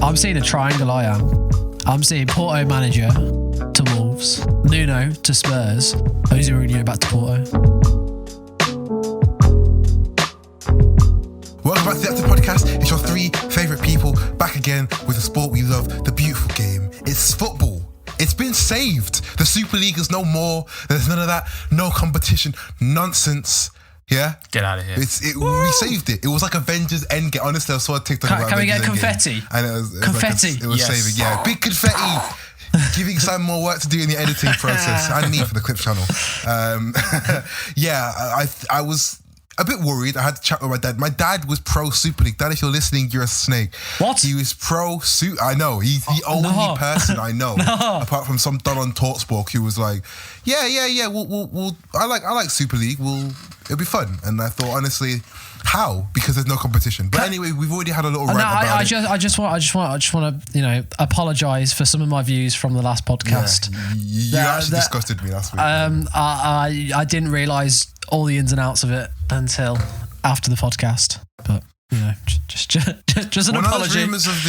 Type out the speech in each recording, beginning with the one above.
I'm seeing a triangle, I am. I'm seeing Porto manager to Wolves, Nuno to Spurs, Jose Mourinho back to Porto. Welcome back to the Active Podcast. It's your three favourite people back again with the sport we love, the beautiful game. It's football. It's been saved. The Super League is no more. There's none of that. No competition. Nonsense. Yeah? Get out of here. We saved it. It was like Avengers Endgame. Honestly, I saw a TikTok about Can we get Avengers confetti? Endgame. And it confetti. It was Yes. saving. Yeah, big confetti. Giving Sam more work to do in the editing process. And me for the Clip channel. I was a bit worried. I had to chat with my dad. My dad was pro Super League. Dad, if you're listening, you're a snake. What? He was pro Super. I know. He's the only person I know, apart from some don on Talksport, who was like, yeah. We'll. I like Super League. It'll be fun. And I thought, honestly, how? Because there's no competition. But anyway, we've already had a little rant about it. I just want to, apologise for some of my views from the last podcast. You actually disgusted me last week. I didn't realise all the ins and outs of it until after the podcast. But just an apology. There's rumours of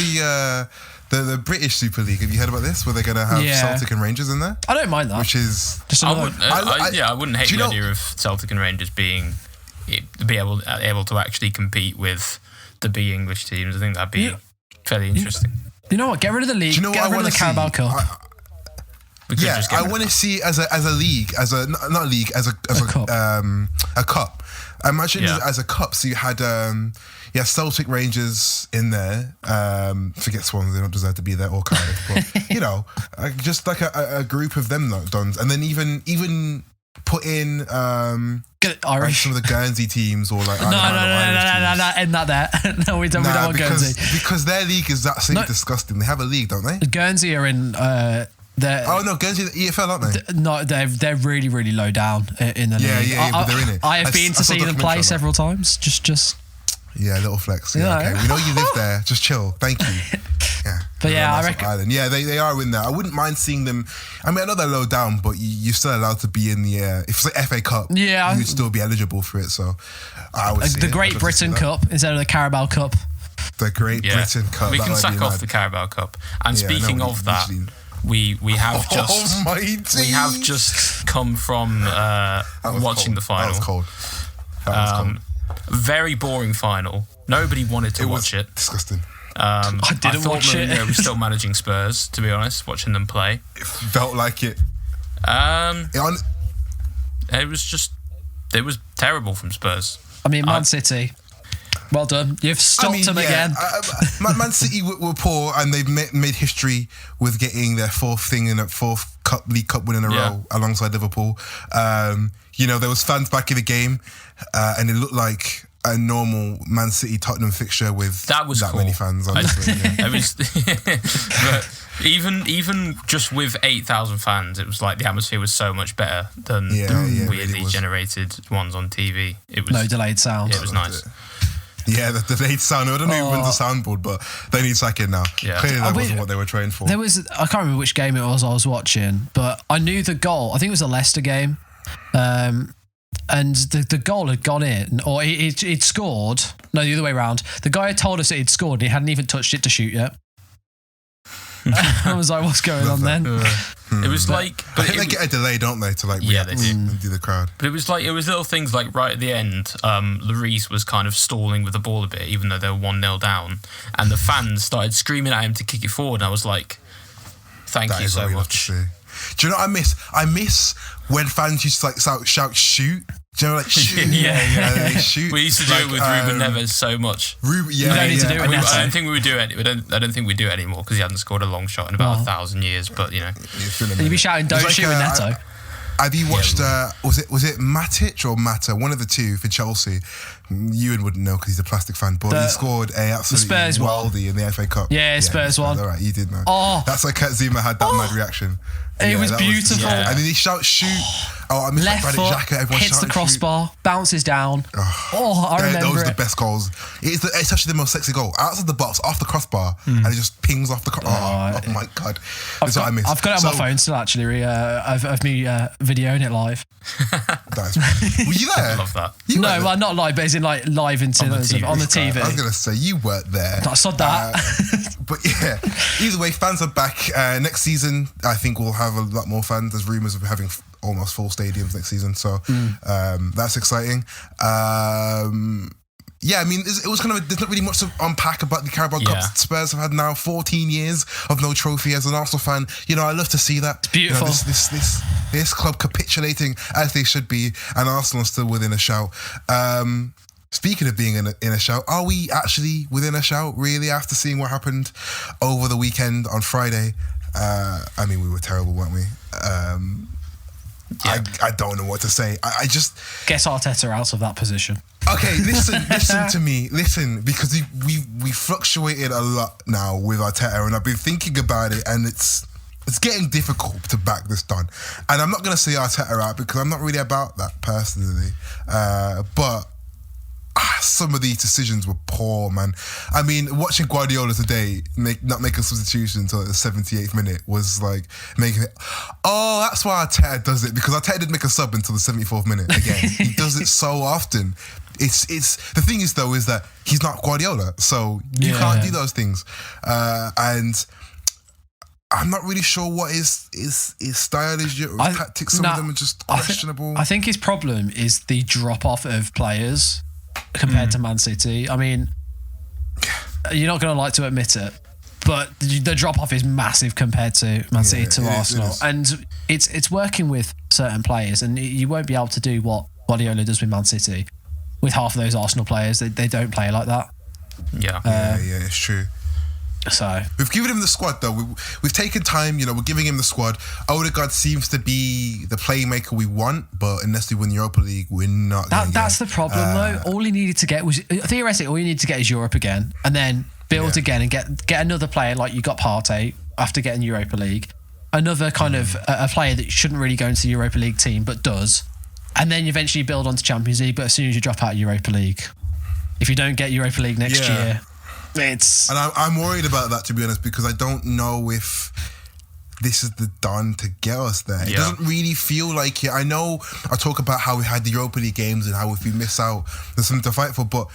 the British Super League. Have you heard about this? Where they're going to have Celtic and Rangers in there? I don't mind that. Which is I wouldn't hate the idea of Celtic and Rangers being able to actually compete with the big English teams. I think that'd be fairly interesting. You know what? Get rid of the league. Get rid of the Carabao Cup. I want to see as a league, as a cup. Imagine as a cup. So you had Celtic, Rangers in there. Forget Swans; they don't deserve to be there, or Cardiff. But just like a group of them done, and then even put in Irish, some of the Guernsey teams, or like no, end that there. No, we don't want Guernsey because their league is absolutely disgusting. They have a league, don't they? Guernsey are in. Guernsey EFL, aren't they? No, they're really, really low down in the league. Yeah, but they're in it. I have been to see them play several times. Just. Yeah, little flex. Yeah, okay. We know you live there. Just chill. Thank you. Yeah. But I reckon. Island. Yeah, they are in there. I wouldn't mind seeing them. I mean, I know they're low down, but you're still allowed to be in the. If it's like FA Cup, you'd still be eligible for it. So I would see the Great Britain Cup instead of the Carabao Cup. The Great Britain Cup. We can sack off the Carabao Cup. And speaking of that. We have just come from watching the final. That was cold. Very boring final. Nobody wanted to watch it. Disgusting. I watch it. Mourinho was still managing Spurs, to be honest, watching them play. It felt like it. It was terrible from Spurs. I mean, Man City. Well done. You've stopped them again. Man City were poor, and they've made history with getting their fourth League Cup win in a row alongside Liverpool. There was fans back in the game, and it looked like a normal Man City Tottenham fixture with that cool. many fans. Honestly, it was, but even just with 8,000 fans, it was like the atmosphere was so much better than the weirdly generated ones on TV. It was no delayed sound. Yeah, it was nice. Yeah, the delayed sound. I don't know who runs the soundboard, but they need SACKED now. Yeah. Clearly that wasn't what they were trained for. I can't remember which game it was I was watching, but I knew the goal. I think it was a Leicester game. And the goal had gone in, or he'd scored. No, the other way around. The guy had told us that he'd scored and he hadn't even touched it to shoot yet. I was like, what's going on then? It was like... I think they get a delay, don't they, to react and do the crowd. But it was little things like right at the end, Lloris was kind of stalling with the ball a bit, even though they were 1-0 down. And the fans started screaming at him to kick it forward. And I was like, thank you so much. Do you know what I miss when fans used to shout shoot? Do you know, shoot? Yeah. Shoot. We used to do it with Ruben Neves so much. We don't need to do it. I don't think we would do it. I don't think we do it anymore because he hadn't scored a long shot in about 1,000 years. But you'd be shouting, "Don't shoot with Neto." Have you watched? Was it Matic or Mata? One of the two for Chelsea. Ewan wouldn't know because he's a plastic fan, but he scored a absolutely worldie in the FA Cup. Yeah, Spurs one. All right, you did know. Oh, that's why Kurt Zuma had that mad reaction. It was beautiful. And then they shout, shoot. Oh, I miss left Granit foot, Xhaka. Everyone hits the crossbar, bounces down. I remember those are it. the best goals. It's actually the most sexy goal. Outside the box, off the crossbar, and it just pings off the crossbar. Oh my God. That's what I miss. I've got it on my phone still, actually, of me videoing it live. Were you there? I love that. No, well, not live, but as in like live on the TV. I was going to say, you weren't there. I saw that. But yeah, either way, fans are back. Next season, I think we'll have a lot more fans. There's rumours of having almost full stadiums next season, so that's exciting. Yeah, I mean, it was kind of there's not really much to unpack about the Carabao Cup. Spurs have had now 14 years of no trophy. As an Arsenal fan, I love to see that. It's beautiful. This club capitulating as they should be, and Arsenal still within a shout. Speaking of being in a shout, are we actually within a shout, really, after seeing what happened over the weekend on Friday? I mean, we were terrible, weren't we? I don't know what to say. I just... Get Arteta out of that position. Okay, listen to me. Listen, because we fluctuated a lot now with Arteta, and I've been thinking about it, and it's getting difficult to back this done. And I'm not going to say Arteta out because I'm not really about that personally. But some of these decisions were poor, man. I mean, watching Guardiola today not make a substitution until the 78th minute was like making it, that's why Arteta does it, because Arteta didn't make a sub until the 74th minute again. He does it so often. It's the thing is though, is that he's not Guardiola, so you can't do those things. And I'm not really sure what his style is. Tactics, some of them are just questionable. I think his problem is the drop-off of players compared to Man City. I mean, you're not going to like to admit it, but the drop-off is massive compared to Man City to Arsenal. And it's working with certain players, and you won't be able to do what Guardiola does with Man City. With half of those Arsenal players, they don't play like that. Yeah, it's true. So we've given him the squad though. We've taken time. We're giving him the squad. Odegaard seems to be the playmaker we want, but unless we win the Europa League, we're not. That's the problem though. All he needed to get was theoretically all you need to get is Europe again, and then build again and get another player like you got Partey after getting Europa League. Another kind of a player that shouldn't really go into the Europa League team but does, and then you eventually build onto Champions League. But as soon as you drop out of Europa League, if you don't get Europa League next year. And I'm worried about that, to be honest, because I don't know if this is the done to get us there. It doesn't really feel like it. I know I talk about how we had the Europa League games and how if we miss out, there's something to fight for, but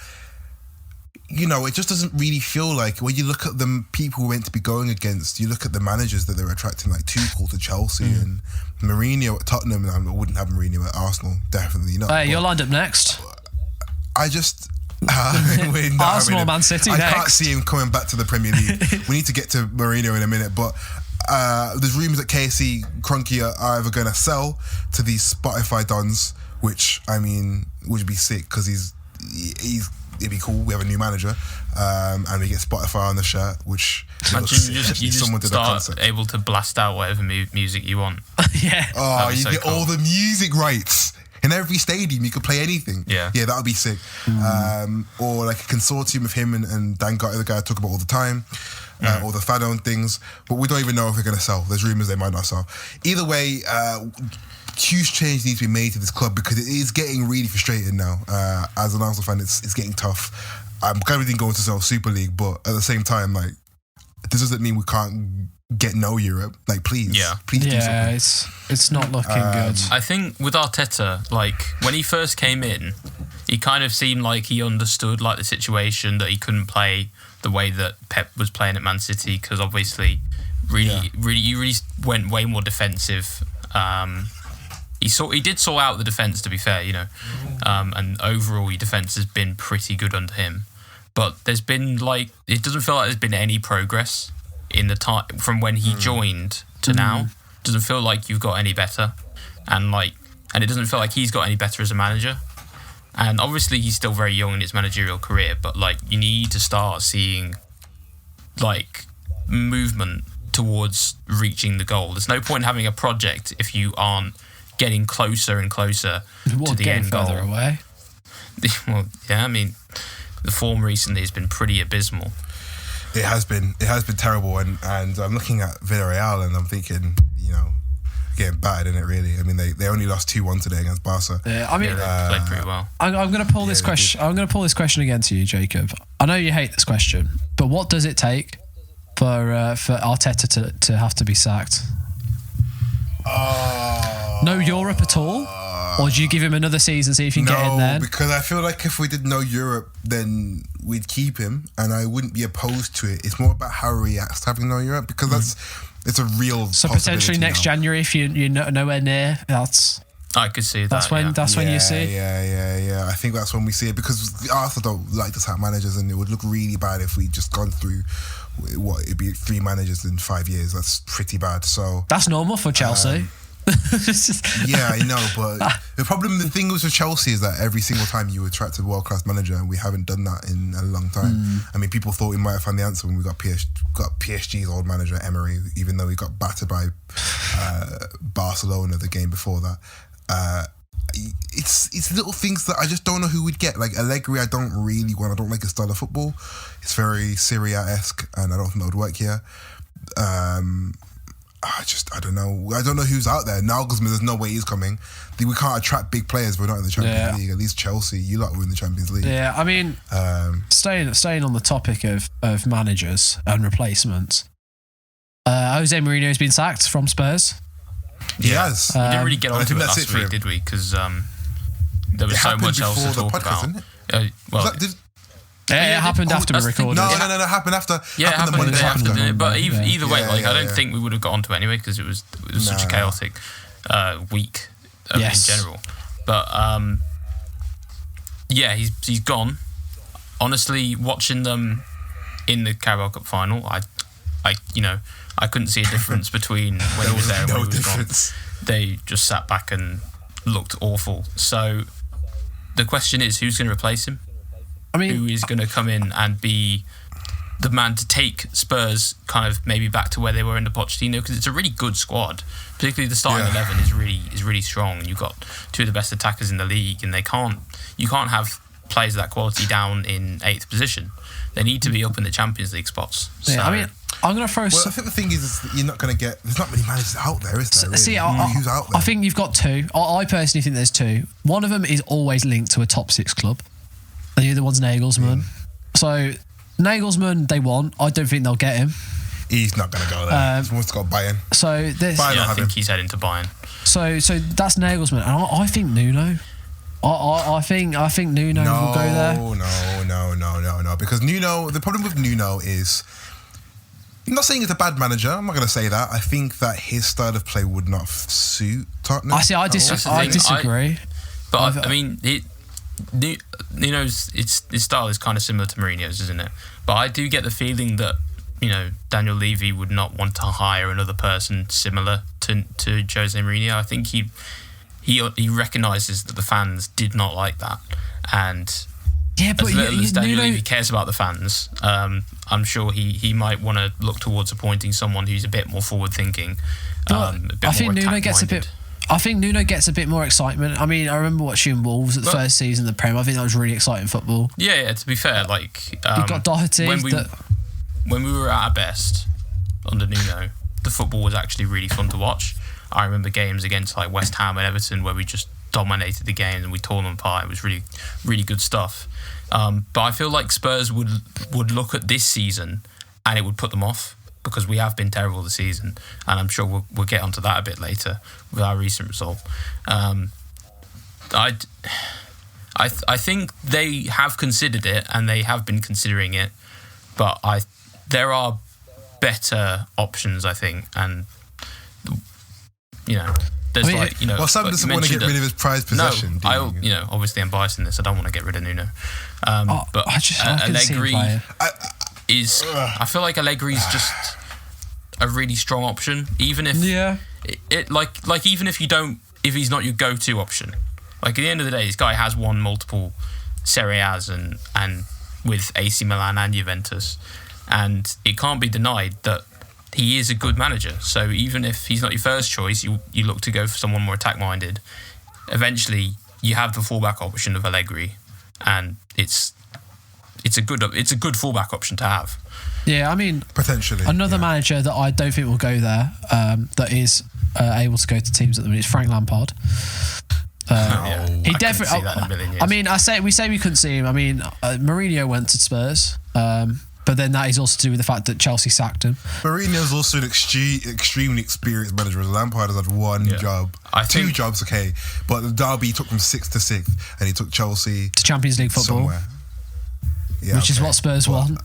it just doesn't really feel like when you look at the people we're meant to be going against, you look at the managers that they're attracting, like Tuchel to Chelsea and Mourinho at Tottenham, and I wouldn't have Mourinho at Arsenal, definitely not. Hey, you're lined up next. I just... Arsenal, Man City I next. can't see him coming back to the Premier League. We need to get to Mourinho in a minute, but there's rumours that KSC Kroenke are either going to sell to these Spotify dons, which I mean would be sick because it'd be cool. We have a new manager, and we get Spotify on the shirt, which you just start able to blast out whatever music you want. You get cool. All the music rights. In every stadium, you could play anything. Yeah, that would be sick. Or like a consortium of him and Dan Gotti, the guy I talk about all the time, or the fan-owned things. But we don't even know if they're going to sell. There's rumours they might not sell. Either way, huge change needs to be made to this club because it is getting really frustrating now. As an Arsenal fan, it's getting tough. I'm glad we didn't go into Super League, but at the same time, like, this doesn't mean we can't get no Europe. Like, please do something. It's not looking good. I think with Arteta, like when he first came in, he kind of seemed like he understood like the situation that he couldn't play the way that Pep was playing at Man City because obviously, you went way more defensive. He did sort out the defense, to be fair, and overall your defense has been pretty good under him. But there's been it doesn't feel like there's been any progress in the time from when he joined to now. Doesn't feel like you've got any better, and it doesn't feel like he's got any better as a manager. And obviously he's still very young in his managerial career, but you need to start seeing movement towards reaching the goal. There's no point in having a project if you aren't getting closer and closer to the end goal. Away. Well, I mean, the form recently has been pretty abysmal. It has been terrible, and I'm looking at Villarreal and I'm thinking, getting battered, isn't it? Really. I mean, they only lost 2-1 today against Barca. Yeah, I mean, they played pretty well. I'm going to pull this question. I'm going to pull this question again to you, Jacob. I know you hate this question, but what does it take for Arteta to have to be sacked? No Europe at all? Or do you give him another season, see if you can get in there? No, because I feel like if we did no Europe, then we'd keep him, and I wouldn't be opposed to it. It's more about how he reacts to having no Europe, because it's a real So potentially next January, if you're nowhere near, I could see that. That's when you see. Yeah. I think that's when we see it, because Arsenal don't like to sack managers, and it would look really bad if we just gone through it'd be 3 managers in 5 years. That's pretty bad. So that's normal for Chelsea. Yeah, I know, but the thing was with Chelsea is that every single time you attract a world-class manager, and we haven't done that in a long time. I mean, people thought we might have found the answer when we got PSG's old manager Emery, even though he got battered by Barcelona the game before that. It's little things that I just don't know who we'd get. Like Allegri, I don't really want. I don't like his style of football. It's very Syria-esque, and I don't think that would work here. I don't know. I don't know who's out there. Nagelsmann, there's no way he's coming. We can't attract big players. We're not in the Champions League. At least Chelsea, you lot were in the Champions League. Yeah, I mean, staying on the topic of managers and replacements, Jose Mourinho has been sacked from Spurs. He has. We didn't really get onto it last week, did we? Because there was so much else to talk about. It happened after we recorded. No, it happened after. Yeah, it happened the day after, didn't it? But either way, I don't yeah. think we would have got onto it anyway, because it was such a chaotic week in general. But he's gone. Honestly, watching them in the Carabao Cup final, I couldn't see a difference between when he was there and when he was gone. They just sat back and looked awful. So the question is, who's going to replace him? I mean, who is going to come in and be the man to take Spurs kind of maybe back to where they were under Pochettino? Because it's a really good squad. Particularly the starting 11 is really strong. And you've got 2 of the best attackers in the league, and you can't have players of that quality down in 8th position. They need to be up in the Champions League spots. So, I mean, I'm going to throw. I think the thing is you're not going to get. There's not many managers out there, is there? Really? See, who's out there? I think you've got 2. I personally think there's 2. One of them is always linked to a top 6 club. The other one's Nagelsmann. So Nagelsmann, they want. I don't think they'll get him. He's not going to go there. He wants to go Bayern. So this, I think he's heading to Bayern. So that's Nagelsmann, and I think Nuno. I think Nuno will go there. No. Because Nuno, the problem with Nuno is, I'm not saying he's a bad manager. I'm not going to say that. I think that his style of play would not suit Tottenham. I disagree. But I mean, Nuno's his style is kind of similar to Mourinho's, isn't it? But I do get the feeling that Daniel Levy would not want to hire another person similar to Jose Mourinho. I think he recognises that the fans did not like that, and but as little as Daniel Levy cares about the fans, I'm sure he might want to look towards appointing someone who's a bit more forward thinking. I think Nuno gets a bit more excitement. I mean, I remember watching Wolves at the first season of the Prem. I think that was really exciting football. Yeah. To be fair, you've got Doherty. When we were at our best under Nuno, the football was actually really fun to watch. I remember games against West Ham and Everton where we just dominated the game and we tore them apart. It was really, really good stuff. But I feel like Spurs would look at this season and it would put them off, because we have been terrible this season, and I'm sure we'll get onto that a bit later with our recent result. I think they have considered it, and they have been considering it, but there are better options, I think, and there's Well, Sam doesn't want to get rid of his prized possession. No, obviously I'm biased in this. I don't want to get rid of Nuno, but Allegri I feel like Allegri is just a really strong option, even if even if he's not your go-to option. At the end of the day, this guy has won multiple Serie A's and with AC Milan and Juventus, and it can't be denied that he is a good manager. So even if he's not your first choice, you look to go for someone more attack-minded. Eventually, you have the fallback option of Allegri, and it's a good fallback option to have. Yeah, I mean, potentially another manager that I don't think will go there, that is able to go to teams at the minute is Frank Lampard. He definitely. See that in a million years. I mean, we say we couldn't see him. I mean, Mourinho went to Spurs, but then that is also to do with the fact that Chelsea sacked him. Mourinho's also an extremely experienced manager. Lampard has had one job, two jobs, okay, but the Derby took from 6th to 6th, and he took Chelsea to Champions League football, somewhere. Yeah, which is what Spurs want.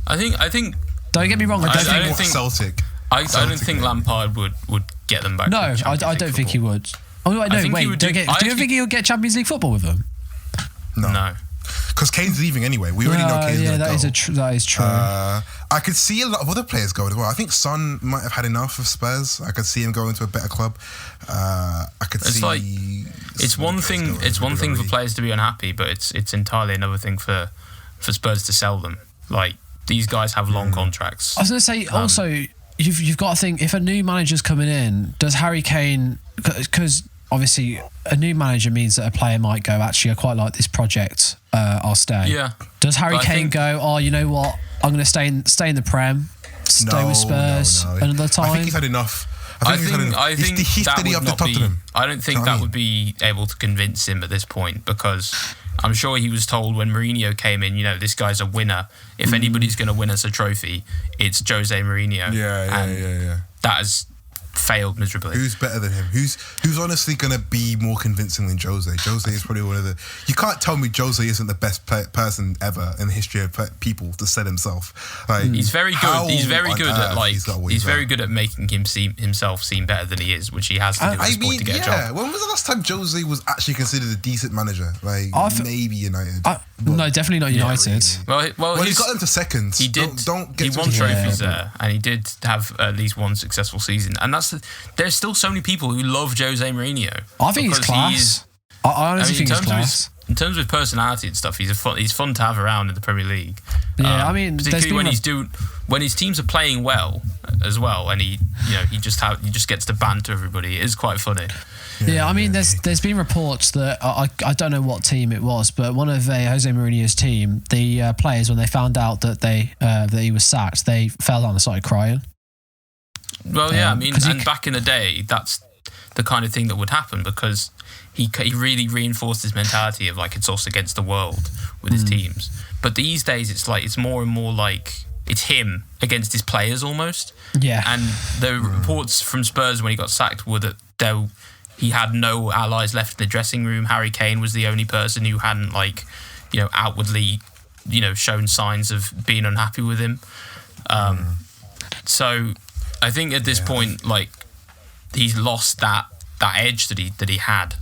I think. Don't get me wrong. I don't think Celtic. I don't think Lampard would get them back. No, to I don't think he would. Oh wait, no, wait. Do you think he'll get Champions League football with them? No. Because Kane's leaving anyway. We already know Kane's going to go. That is true. I could see a lot of other players going as well. I think Son might have had enough of Spurs. I could see him going to a better club. It's one thing. It's one thing for players to be unhappy, but it's entirely another thing for Spurs to sell them. Like, these guys have long contracts. I was going to say also, you've got to think, if a new manager's coming in, does Harry Kane, because obviously a new manager means that a player might go, actually I quite like this project, I'll stay. Yeah. Does Harry Kane go, oh, you know what, I'm going to stay in the Prem, stay with Spurs another time? I think he's had enough. I think he's steady up to Tottenham. I don't think that would be able to convince him at this point, because I'm sure he was told when Mourinho came in, this guy's a winner. If anybody's going to win us a trophy, it's Jose Mourinho. Yeah. That has failed miserably. Who's better than him? Who's honestly going to be more convincing than Jose? Jose is probably one of the... You can't tell me Jose isn't the best person ever in the history of people to sell himself. Like, he's very good. He's very good at he's very good at making himself seem better than he is, which he has to do at this point to get a job. When was the last time Jose was actually considered a decent manager? Like, maybe United. No, definitely not United. Really. Well, he got them to seconds. He did. He won trophies there, and he did have at least one successful season. And there's still so many people who love Jose Mourinho. I think he's class. I honestly think he's class. In terms of personality and stuff, he's fun to have around in the Premier League. Yeah, I mean, particularly when his teams are playing well as well, and he just gets to banter everybody. It is quite funny. Yeah, I mean, there's been reports that I don't know what team it was, but one of Jose Mourinho's team, the players, when they found out that that he was sacked, they fell down and started crying. Well, yeah, I mean, and back in the day, that's the kind of thing that would happen, because he really reinforced his mentality of like, it's us against the world with his teams. But these days, it's more and more like it's him against his players almost. Yeah. And the reports from Spurs when he got sacked were that he had no allies left in the dressing room. Harry Kane was the only person who hadn't outwardly, shown signs of being unhappy with him. So I think at this point, like, he's lost that edge that he had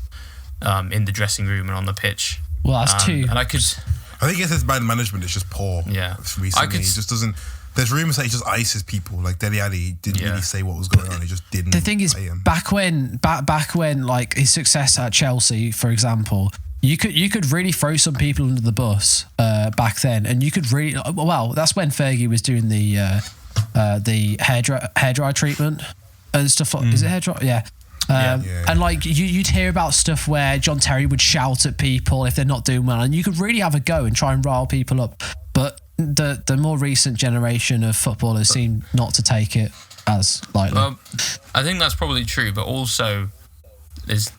in the dressing room and on the pitch. Well, that's two. And I think it's his bad management is just poor. Yeah. Recently, he just doesn't. There's rumours that he just ices people. Like Dele Alli didn't really say what was going on. He just didn't. The thing is, back when like his success at Chelsea, for example, you could really throw some people under the bus back then, and you could really that's when Fergie was doing the hairdryer treatment and stuff. Is it hairdryer? Yeah. And like you'd hear about stuff where John Terry would shout at people if they're not doing well, and you could really have a go and try and rile people up. But the more recent generation of footballers seem not to take it as lightly. Well, I think that's probably true, but also there's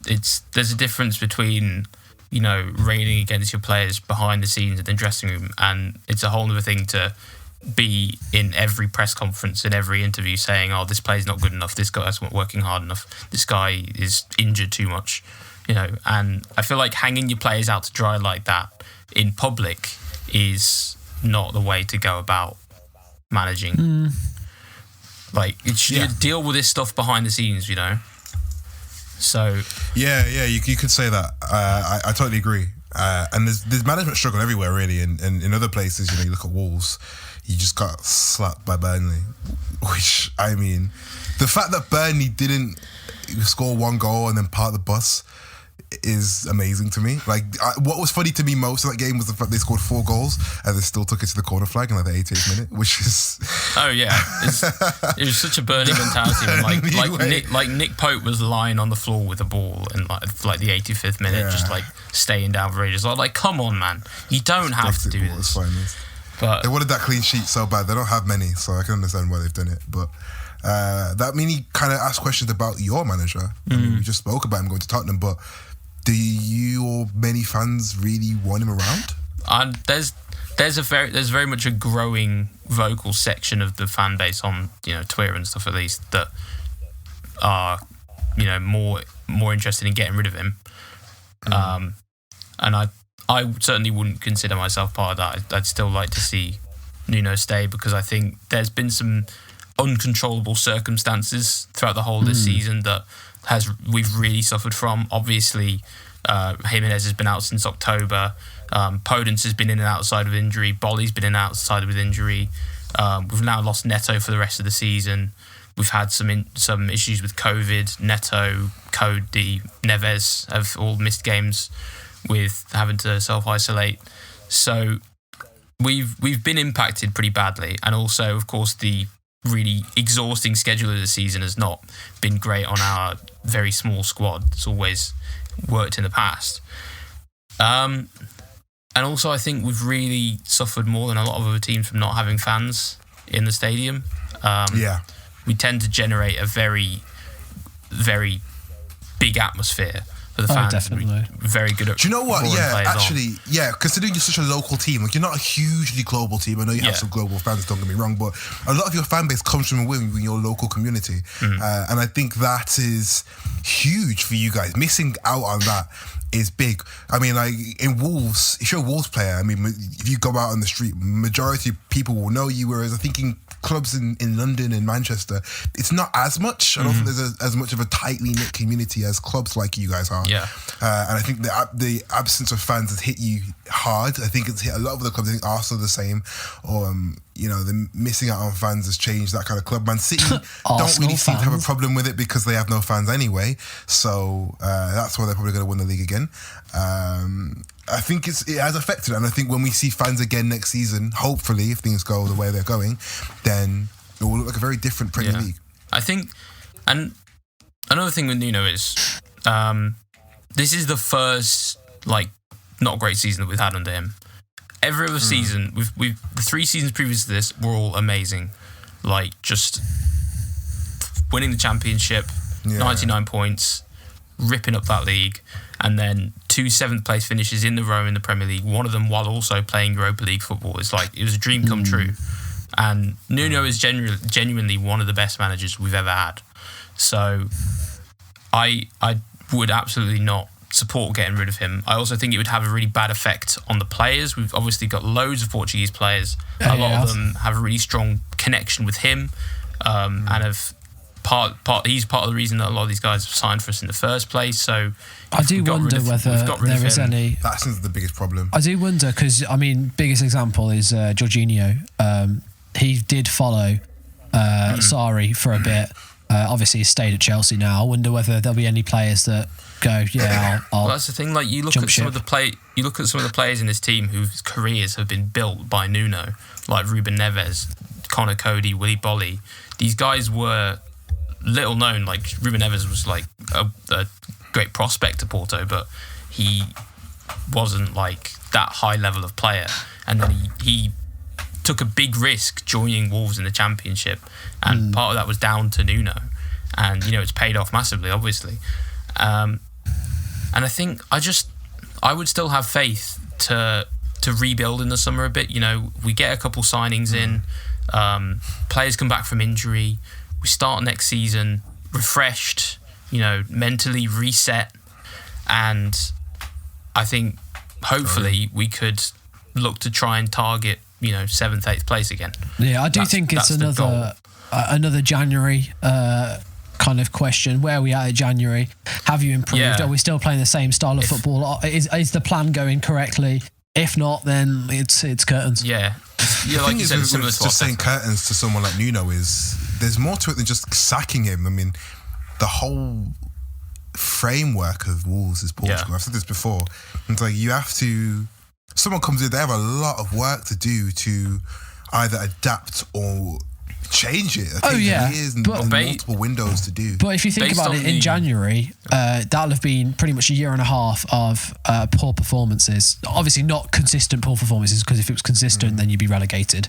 a difference between railing against your players behind the scenes in the dressing room, and it's a whole other thing to be in every press conference and every interview saying, oh, this player's not good enough, this guy's not working hard enough, this guy is injured too much, and I feel like hanging your players out to dry like that in public is not the way to go about managing. Like, you deal with this stuff behind the scenes, so you could say that. I totally agree. And there's management struggle everywhere, really, and in other places, you look at Wolves, you just got slapped by Burnley, which, I mean, the fact that Burnley didn't score one goal and then part the bus is amazing to me. Like, what was funny to me most of that game was the fact they scored 4 goals and they still took it to the corner flag in the 88th minute, which is... Oh yeah, it was such a Burnley mentality. Nick Pope was lying on the floor with the ball in like the 85th minute, just like staying down for ages. I was like, come on, man, you don't have to do this. But they wanted that clean sheet so bad. They don't have many, so I can understand why they've done it. But that means he kind of asked questions about your manager. I mean, we just spoke about him going to Tottenham, but do you or many fans really want him around? And there's very much a growing vocal section of the fan base on Twitter and stuff, at least, that are more interested in getting rid of him. And I certainly wouldn't consider myself part of that. I'd still like to see Nuno stay, because I think there's been some uncontrollable circumstances throughout the whole of this season that we've really suffered from. Obviously, Jimenez has been out since October. Podence has been in and outside of injury. Bolly's been in and outside with injury. We've now lost Neto for the rest of the season. We've had some issues with COVID. Neto, Cody, Neves have all missed games with having to self-isolate. So we've been impacted pretty badly. And also, of course, the really exhausting schedule of the season has not been great on our very small squad. It's always worked in the past. And also, I think we've really suffered more than a lot of other teams from not having fans in the stadium. We tend to generate a very, very big atmosphere for the fans. Definitely. Very good at. Do you know what? Yeah, actually, on. considering you're such a local team, like you're not a hugely global team. I know you have some global fans, don't get me wrong, but a lot of your fan base comes from within your local community. And I think that is huge for you guys. Missing out on that is big. I mean, like in Wolves, if you're a Wolves player, I mean, if you go out on the street, majority of people will know you, whereas I think in clubs in London and Manchester, it's not as much. I don't think there's as much of a tightly knit community as clubs like you guys are. Yeah. And I think the absence of fans has hit you hard. I think it's hit a lot of the clubs. I think Arsenal the same. Or the missing out on fans has changed that kind of club. Man City don't really seem to have a problem with it because they have no fans anyway. So that's why they're probably going to win the league again. I think it has affected, and I think when we see fans again next season, hopefully, if things go the way they're going, then it will look like a very different Premier League. I think, and another thing with Nuno is, this is the first not great season that we've had under him. Every other season, the 3 seasons previous to this were all amazing, just winning the championship, 99 points, ripping up that league, and then 2 7th place finishes in the row in the Premier League, one of them while also playing Europa League football. It was a dream come true. And Nuno is genuinely one of the best managers we've ever had. So I would absolutely not support getting rid of him. I also think it would have a really bad effect on the players. We've obviously got loads of Portuguese players. A lot of them have a really strong connection with him, and have he's part of the reason that a lot of these guys have signed for us in the first place. So I do wonder whether there is any. That's the biggest problem. I do wonder because biggest example is Jorginho. He did follow Sarri for a bit. Obviously, he's stayed at Chelsea now. I wonder whether there'll be any players that go, I'll well, that's the thing. You look at some of the players in this team whose careers have been built by Nuno, like Ruben Neves, Connor Cody, Willy Bolly. These guys were little known. Ruben Neves was a great prospect to Porto, but he wasn't that high level of player. And then he took a big risk joining Wolves in the Championship, and part of that was down to Nuno. And it's paid off massively, obviously. And I think I would still have faith to rebuild in the summer a bit. We get a couple signings in, players come back from injury. We start next season refreshed, mentally reset, and I think hopefully we could look to try and target 7th, 8th place again. Yeah, I do think it's another January kind of question. Where are we at January? Have you improved? Yeah. Are we still playing the same style of football? Is the plan going correctly? If not, then it's curtains. Yeah. The thing is, just saying curtains to someone like Nuno is there's more to it than just sacking him. I mean, the whole framework of Wolves is Portugal. Yeah. I've said this before. It's you have to. Someone comes in, they have a lot of work to do to either adapt or change it. Oh, yeah. But multiple windows to do. But if you think about it, in January, that'll have been pretty much a year and a half of poor performances. Obviously not consistent poor performances, because if it was consistent, then you'd be relegated.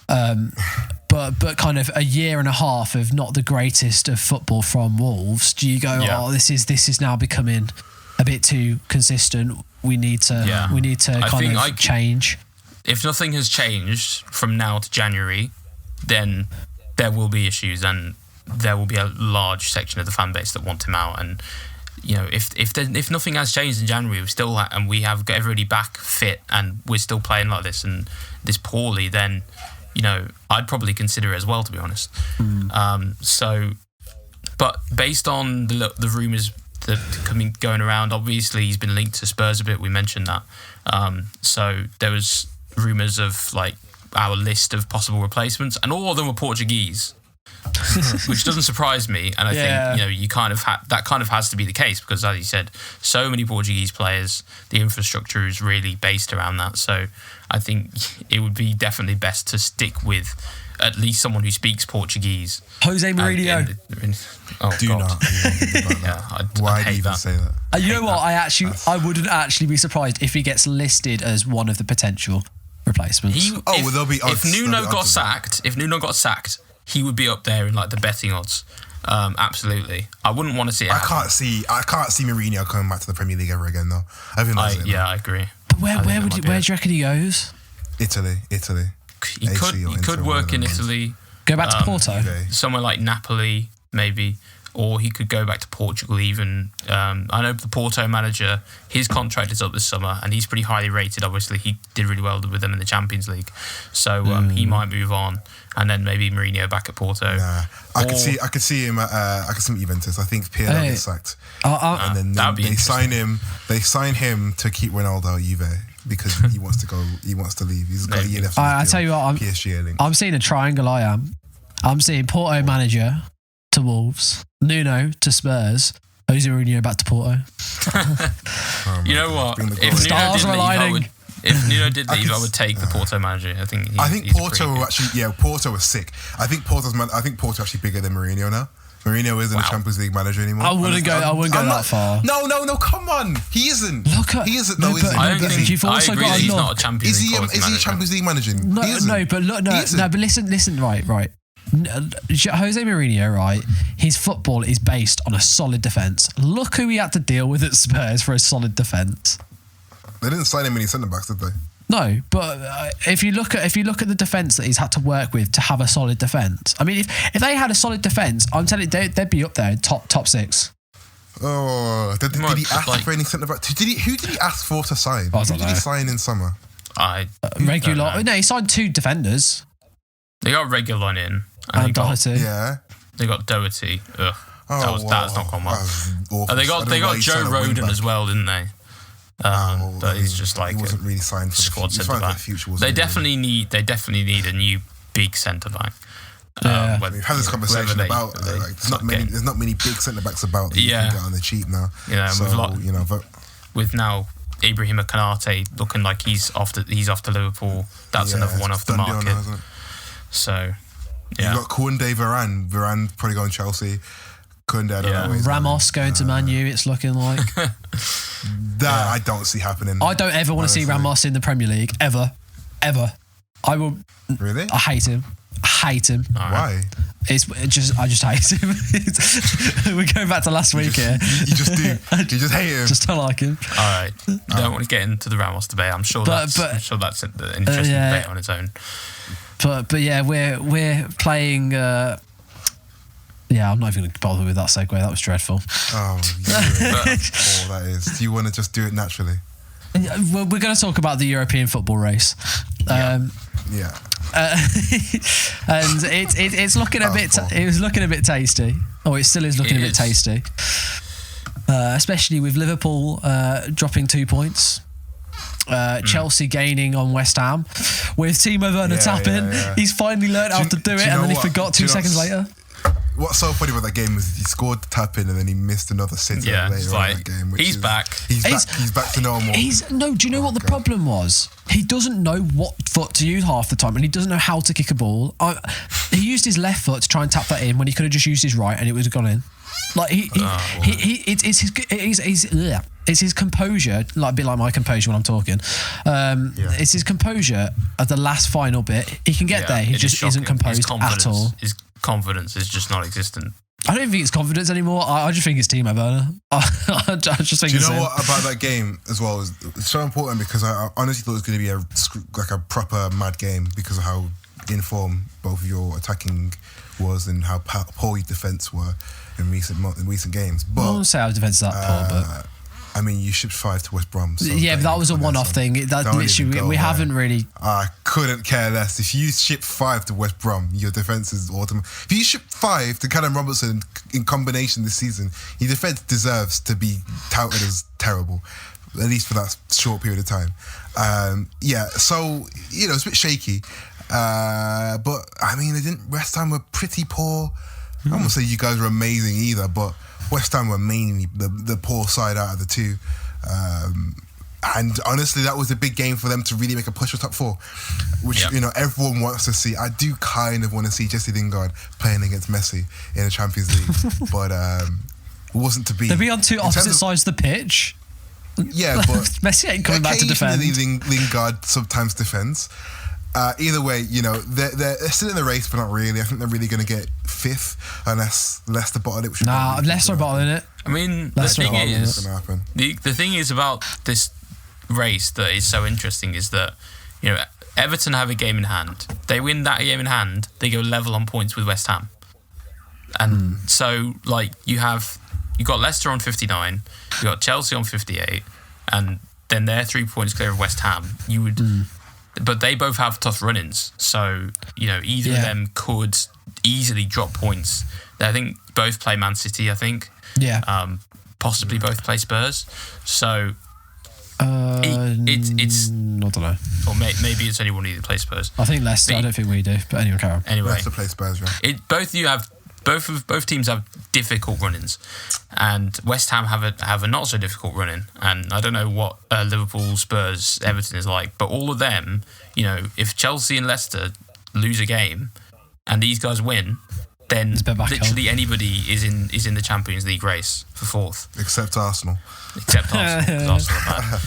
But kind of a year and a half of not the greatest of football from Wolves. Do you go, this is now becoming a bit too consistent? We need to change. If nothing has changed from now to January, then there will be issues, and there will be a large section of the fan base that want him out. And if nothing has changed in January, we have got everybody back fit, and we're still playing like this and this poorly, then I'd probably consider it as well, to be honest. But based on the rumours that going around, obviously he's been linked to Spurs a bit. We mentioned that. So there was rumours of like our list of possible replacements, and all of them were Portuguese, which doesn't surprise me. And I think you kind of that kind of has to be the case, because, as you said, so many Portuguese players, the infrastructure is really based around that. So I think it would be definitely best to stick with at least someone who speaks Portuguese. Jose Mourinho. Do not. Why do you even say that? You know what? I wouldn't actually be surprised if he gets listed as one of the potential replacements. There'll be odds. If Nuno got sacked, he would be up there in like the betting odds. Absolutely. I wouldn't want to see it happen. I can't see Mourinho coming back to the Premier League ever again, though. I think that's it. Yeah, I agree. But where do you reckon he goes? Italy. He could work in Italy. Go back to Porto. Somewhere like Napoli, maybe. Or he could go back to Portugal even. I know the Porto manager, his contract is up this summer, and he's pretty highly rated. Obviously, he did really well with them in the Champions League. So he might move on, and then maybe Mourinho back at Porto. Nah, I could see him at Juventus. I think Pirlo gets sacked. And then they sign him. They sign him to keep Ronaldo at Juve, because he wants to go. He wants to leave. He's got a year left. I tell you what, I'm seeing a triangle. I'm seeing Porto manager to Wolves, Nuno to Spurs, Jose Mourinho back to Porto. You know what? If Nuno did leave, I would take the Porto manager. I think Porto Porto was sick. I think Porto actually bigger than Mourinho now. Mourinho isn't a Champions League manager anymore. I wouldn't go that far. No, come on. He isn't. I agree he's not a Champions League manager. Is he a Champions League manager? But listen, right. Jose Mourinho, right? His football is based on a solid defence. Look who he had to deal with at Spurs for a solid defence. They didn't sign him any centre backs, did they? No, but if you look at the defence that he's had to work with to have a solid defence, I mean, if they had a solid defence, I'm telling you, they'd be up there, top six. Oh, did he ask for any centre back? Who did he ask for to sign? Who did he sign in summer? Regular. No, he signed 2 defenders. They got Regulon in. And Doherty. Yeah. They got Doherty. Ugh. That's not gone well. They got Joe Rodon as well, didn't they? But he's just like he wasn't really signed for squad the centre back. They definitely need a new big centre back. We've had this conversation about there's not many big centre backs about that you can get on the cheap now. With now Ibrahima Konate looking like he's off to Liverpool. That's another one off the market. Now, so you've got Koundé, Varane probably going Chelsea. Koundé, I don't know. Ramos going to Man U, it's looking like. I don't see happening. I don't ever want to see Ramos in the Premier League. Ever. I will. Really? I hate him. Why? I just hate him. We're going back to last week here. You just do. You just hate him. Just don't like him. All right. You don't want to get into the Ramos debate. I'm sure that's an interesting debate on its own. But yeah, we're playing. I'm not even going to bother with that segue. That was dreadful. Oh, that is. Do you want to just do it naturally? We're going to talk about the European football race. And it's looking a bit. It was looking a bit tasty. Oh, it still is looking a bit tasty. Especially with Liverpool dropping 2 points. Chelsea gaining on West Ham with Timo Werner tapping. He's finally learned how to do it, and then he forgot 2 seconds later. what's so funny about that game is he scored the tap in and then he missed another sitter later on in that game. He's back. He's back to normal. Do you know what the problem was? He doesn't know what foot to use half the time, and he doesn't know how to kick a ball. He used his left foot to try and tap that in when he could have just used his right and it would have gone in. Like it's his composure, like a bit like my composure when I'm talking. It's his composure at the last final bit. He can get there. He just isn't composed at all. His confidence is just not existent. I don't think it's confidence anymore. I just think it's Timo Werner. I just think. Do you know what about that game as well? It's so important because I honestly thought it was going to be a proper mad game because of how in form both of your attacking was and how poor your defence were in recent games. But I won't say our defence is that poor, but I mean, you shipped 5 to West Brom. So yeah, but that was a one-off thing. That literally, we haven't really. I couldn't care less. If you ship 5 to West Brom, your defence is automatic. If you ship 5 to Callum Robertson in combination this season, your defence deserves to be touted as terrible, at least for that short period of time. So it's a bit shaky. But I mean, West Ham were pretty poor. I won't say you guys were amazing either, but West Ham were mainly the poor side out of the two. And honestly, that was a big game for them to really make a push for top 4, which everyone wants to see. I do kind of want to see Jesse Lingard playing against Messi in the Champions League, but it wasn't to be. They'll be on two opposite sides of the pitch. Yeah, but Messi ain't coming back to defend. Lingard sometimes defends. Either way, they're still in the race, but not really. I think they're really going to get 5th unless Leicester bottle it. Leicester bottling it. I mean, the thing is about this race that is so interesting is that Everton have a game in hand. They win that game in hand, they go level on points with West Ham, and so you got Leicester on 59, you got Chelsea on 58, and then they're 3 points clear of West Ham. You would. But they both have tough run-ins, so either of them could easily drop points. I think both play Man City. I think, possibly both play Spurs. So it's I don't know. Or maybe it's only one of you that plays Spurs. I think Leicester. I don't think we do. But anyway, carry on. Anyway, Leicester play Spurs. Right? Both teams have difficult run-ins, and West Ham have a not so difficult run-in. And I don't know what Liverpool, Spurs, Everton is like, but all of them, if Chelsea and Leicester lose a game and these guys win, then literally anybody is in the Champions League race for 4th, except Arsenal. Because Arsenal are bad.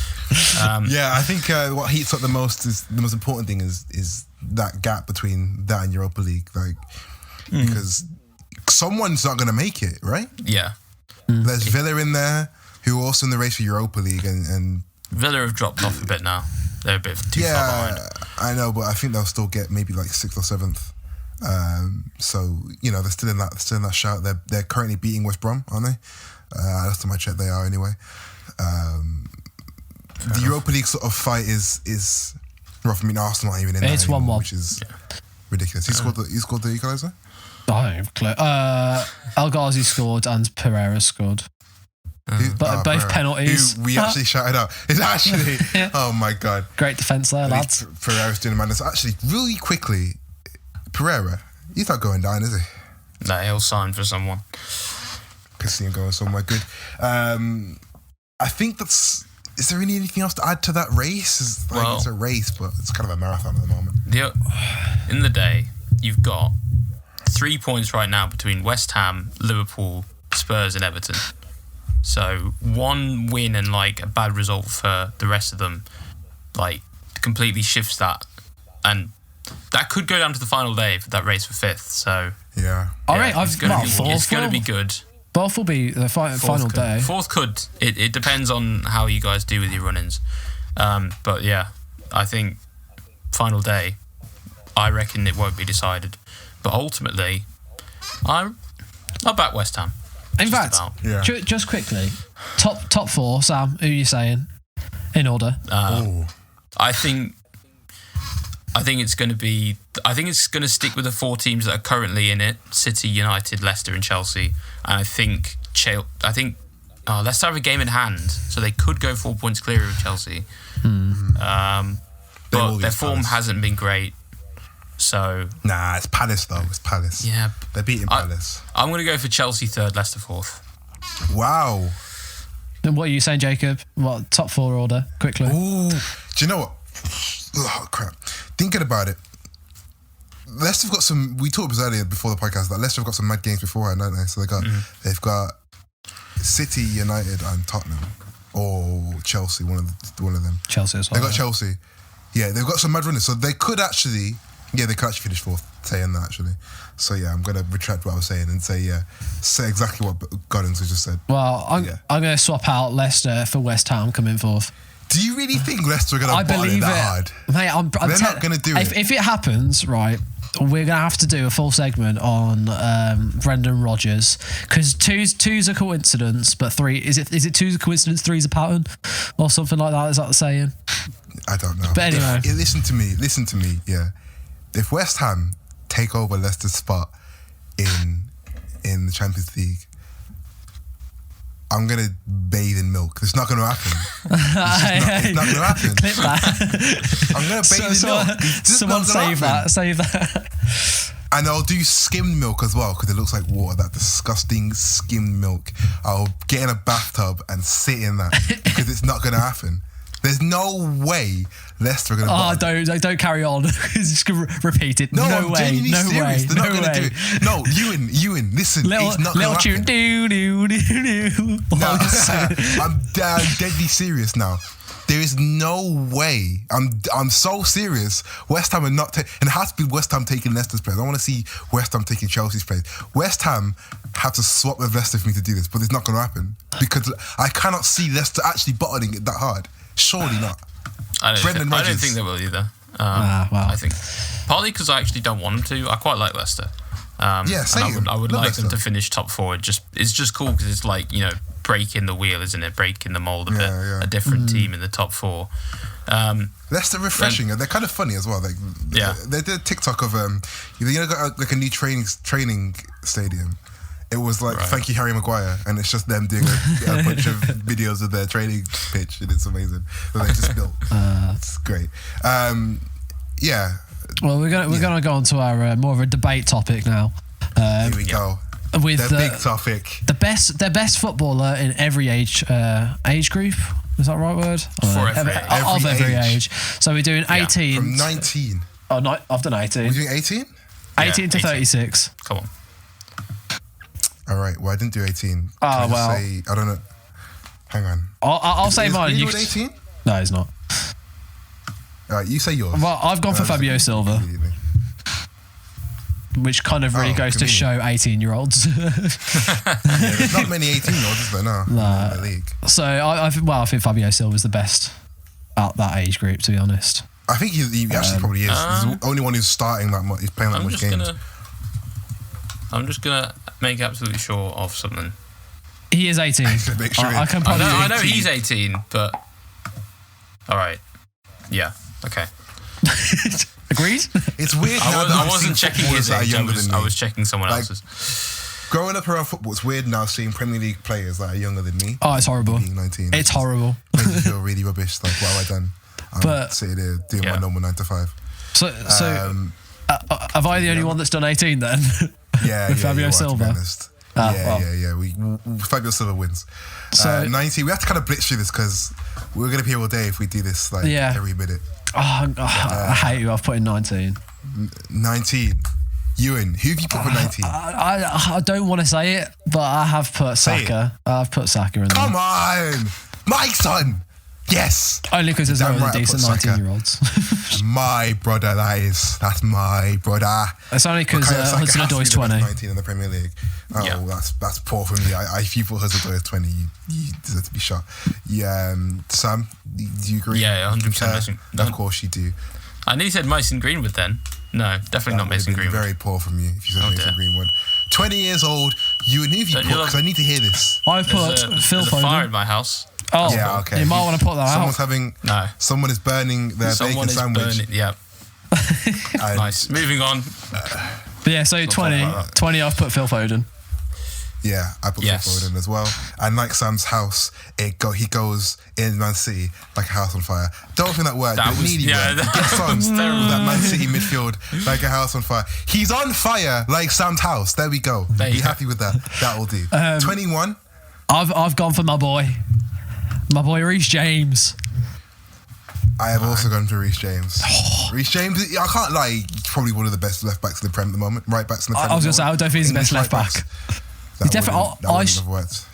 I think what heats up the most important thing is that gap between that and Europa League, because someone's not going to make it, right? Yeah. There's Villa in there, who are also in the race for Europa League, and Villa have dropped off a bit now. They're a bit too far behind. I know, but I think they'll still get maybe 6th or 7th. So they're still in that shout. They're currently beating West Brom, aren't they? Last time I checked, they are anyway. The Europa League sort of fight is rough. I mean, Arsenal aren't even in there anymore, which is ridiculous. He scored the equaliser. I don't have a clue. El Ghazi scored and Pereira scored. But both penalties. Who we actually shouted out. It's actually, oh my God. Great defence there, lads. Pereira's doing a madness. Actually, really quickly, Pereira, he's not going down, is he? No, he'll sign for someone. Could see him going somewhere good. I think is there really anything else to add to that race? It's a race, but it's kind of a marathon at the moment. In the day, you've got 3 points right now between West Ham, Liverpool, Spurs and Everton. So one win and a bad result for the rest of them completely shifts that, and that could go down to the final day for that race for 5th. So it's going to be good. Both will be the final day. 4th could. It depends on how you guys do with your run-ins. But yeah, I think final day, I reckon it won't be decided. But ultimately, I'll back West Ham. In fact, just quickly, top 4, Sam, who are you saying? In order. I think it's going to be. I think it's going to stick with the 4 teams that are currently in it: City, United, Leicester, and Chelsea. And I think Leicester have a game in hand, so they could go 4 points clear of Chelsea. But their form hasn't been great. So Nah, it's Palace though. It's Palace. yeah, They're beating Palace. I'm going to go for Chelsea 3rd, Leicester 4th. Wow. Then what are you saying, Jacob? What, top 4 order? Quickly. Ooh. Do you know what? Oh, crap. Thinking about it, Leicester have got some. We talked about earlier before the podcast that Leicester have got some mad games beforehand, don't they? So they've got City, United, and Tottenham, or Chelsea. One of them. Chelsea as well. They got Chelsea. Yeah, they've got some mad runners, so they could actually. Yeah, they could actually finish 4th. Saying that actually. So yeah, I'm gonna retract what I was saying and say exactly what Gordon's just said. Well, I'm going to swap out Leicester for West Ham coming 4th. Do you really think Leicester are going to bottle it that hard? Mate, They're not going to do it. If it happens, right, we're going to have to do a full segment on Brendan Rodgers, because two's a coincidence, but 3 is it two's a coincidence, 3's a pattern, or something like that? Is that the saying? I don't know. But anyway, listen to me. Yeah, if West Ham take over Leicester's spot in the Champions League, I'm going to bathe in milk. It's not going to happen. It's not going to happen. Clip that. I'm going to bathe in milk. Someone save that. And I'll do skimmed milk as well, because it looks like water, that disgusting skimmed milk. I'll get in a bathtub and sit in that, because it's not going to happen. There's no way Leicester are going to don't carry on. Just gonna repeat it. No I'm way. genuinely serious. They're not going to do it. No, Ewan, listen. It's not going to happen. Do. No, I'm deadly serious now. There is no way. I'm so serious. West Ham are not and it has to be West Ham taking Leicester's place. I want to see West Ham taking Chelsea's place. West Ham have to swap with Leicester for me to do this, but it's not going to happen, because I cannot see Leicester actually bottling it that hard. Surely not. I don't think they will either. Wow. I think partly because I actually don't want them to. I quite like Leicester. Same. And I would Love like them Leicester. to finish top 4. It's just cool because it's like, breaking the wheel, isn't it? Breaking the mold a bit. Yeah. A different team in the top 4. Leicester refreshing. They're kind of funny as well. They did a TikTok of got like a new training stadium. It was like, thank you, Harry Maguire, and it's just them doing a bunch of videos of their training pitch, and it's amazing. That they just built. It's great. Yeah. Well, we're gonna go on to our more of a debate topic now. Here we go. With the big topic. The best footballer in every age group. Is that the right word? For every age. So we're doing 18 from 19. Oh no, I've done 18. We're doing 18? 18 to 36. Come on. All right. Well, I didn't do 18. Oh, well. I don't know. Hang on. I'll say mine. Is 18? No, it's not. All right, you say yours. Well, I've gone for Fabio Silva, which kind of really goes to show 18-year-olds. There's not many 18-year-olds, is there? No. In the league. So I think Fabio Silva is the best at that age group, to be honest. I think he actually probably is. He's the only one who's starting that much. He's playing that much games. I'm just gonna make absolutely sure of something. He is 18. Make sure I can probably. I know he's 18, but all right. Yeah. Okay. Agreed. It's weird. I wasn't checking his age. I was checking someone else's. Growing up around football, it's weird now seeing Premier League players that are younger than me. Oh, it's horrible. Being 19. It's horrible. Makes me feel really rubbish. Like, what have I done? I'm sitting there doing my normal 9 to 5. So have I the only one that's done 18 then? Yeah, with Fabio Silva. Fabio Silva wins. So 19. We have to kind of blitz through this because we're going to be here all day if we do this every minute. I hate you. I've put in 19. 19. Ewan, who have you put for 19? I don't want to say it, but I have put Saka. I've put Saka in there. Come on, my son. Yes. Only because there's no Damn other right, I decent put Saka. 19-year-olds. My brother, that's my brother. It's only because Hudson-Odoi is 20. 19 in the Premier League. That's poor for me. If you put Hudson-Odoi as 20, you deserve to be shot. Yeah, Sam, do you agree? Yeah, 100%. Of course you do. I nearly said Mason Greenwood then. No, definitely not Mason Greenwood. Very poor from you if you said Mason Greenwood. 20 years old. You and who have you put? Because I need to hear this. I've put Phil Foden. There's a fire in my house. Oh, yeah, okay. You might want to put that out. Someone is burning their bacon sandwich. Nice. Moving on. But yeah, so 20 I've put Phil Foden. Yeah, I put Phil Foden as well. And like Sam's house, he goes in Man City like a house on fire. Don't think that worked. That was, that was terrible. That Man City midfield like a house on fire. He's on fire like Sam's house. There we go. Be happy with that. That'll do. 21. I've gone for my boy Reece James. I have also gone for Reece James. Reece James, I can't lie, he's probably one of the best left backs in the Prem at the moment. Right backs in the Prem. I was going to say, I don't think he's the best left back. He definitely.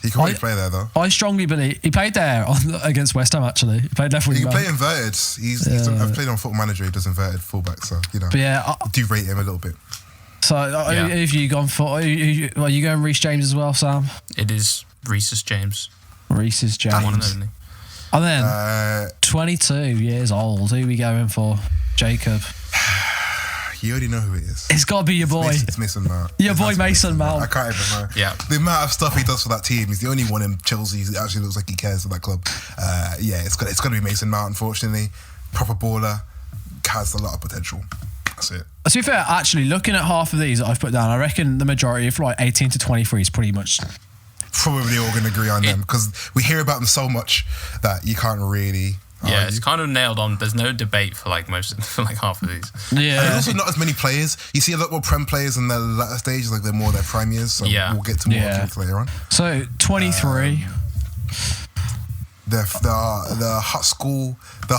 He can probably play there though. I strongly believe he played there against West Ham. Actually, he played left wing. He can play inverted. I've played on Football Manager. He does inverted fullback, so you know. But yeah, I do rate him a little bit. So, have you gone for? Are you going Reece James as well, Sam? It is Reece's James. Reece's James. One and only. And then 22 years old. Who are we going for? Jacob. You already know who it is. It's got to be your boy. It's Mason Mount. Your boy Mason Mount. I can't even know. Yeah. The amount of stuff he does for that team. He's the only one in Chelsea who actually looks like he cares for that club. It's got to be Mason Mount, unfortunately. Proper baller. Has a lot of potential. That's it. To be fair, actually, looking at half of these that I've put down, I reckon the majority of like 18 to 23 is pretty much... Probably all going to agree on them because we hear about them so much that you can't really... Yeah, it's kind of nailed on. There's no debate for like half of these. Yeah. And there's also not as many players. You see a lot more Prem players in their latter stages, like they're more their prime years. So we'll get to more later on. So 23. The hot school, the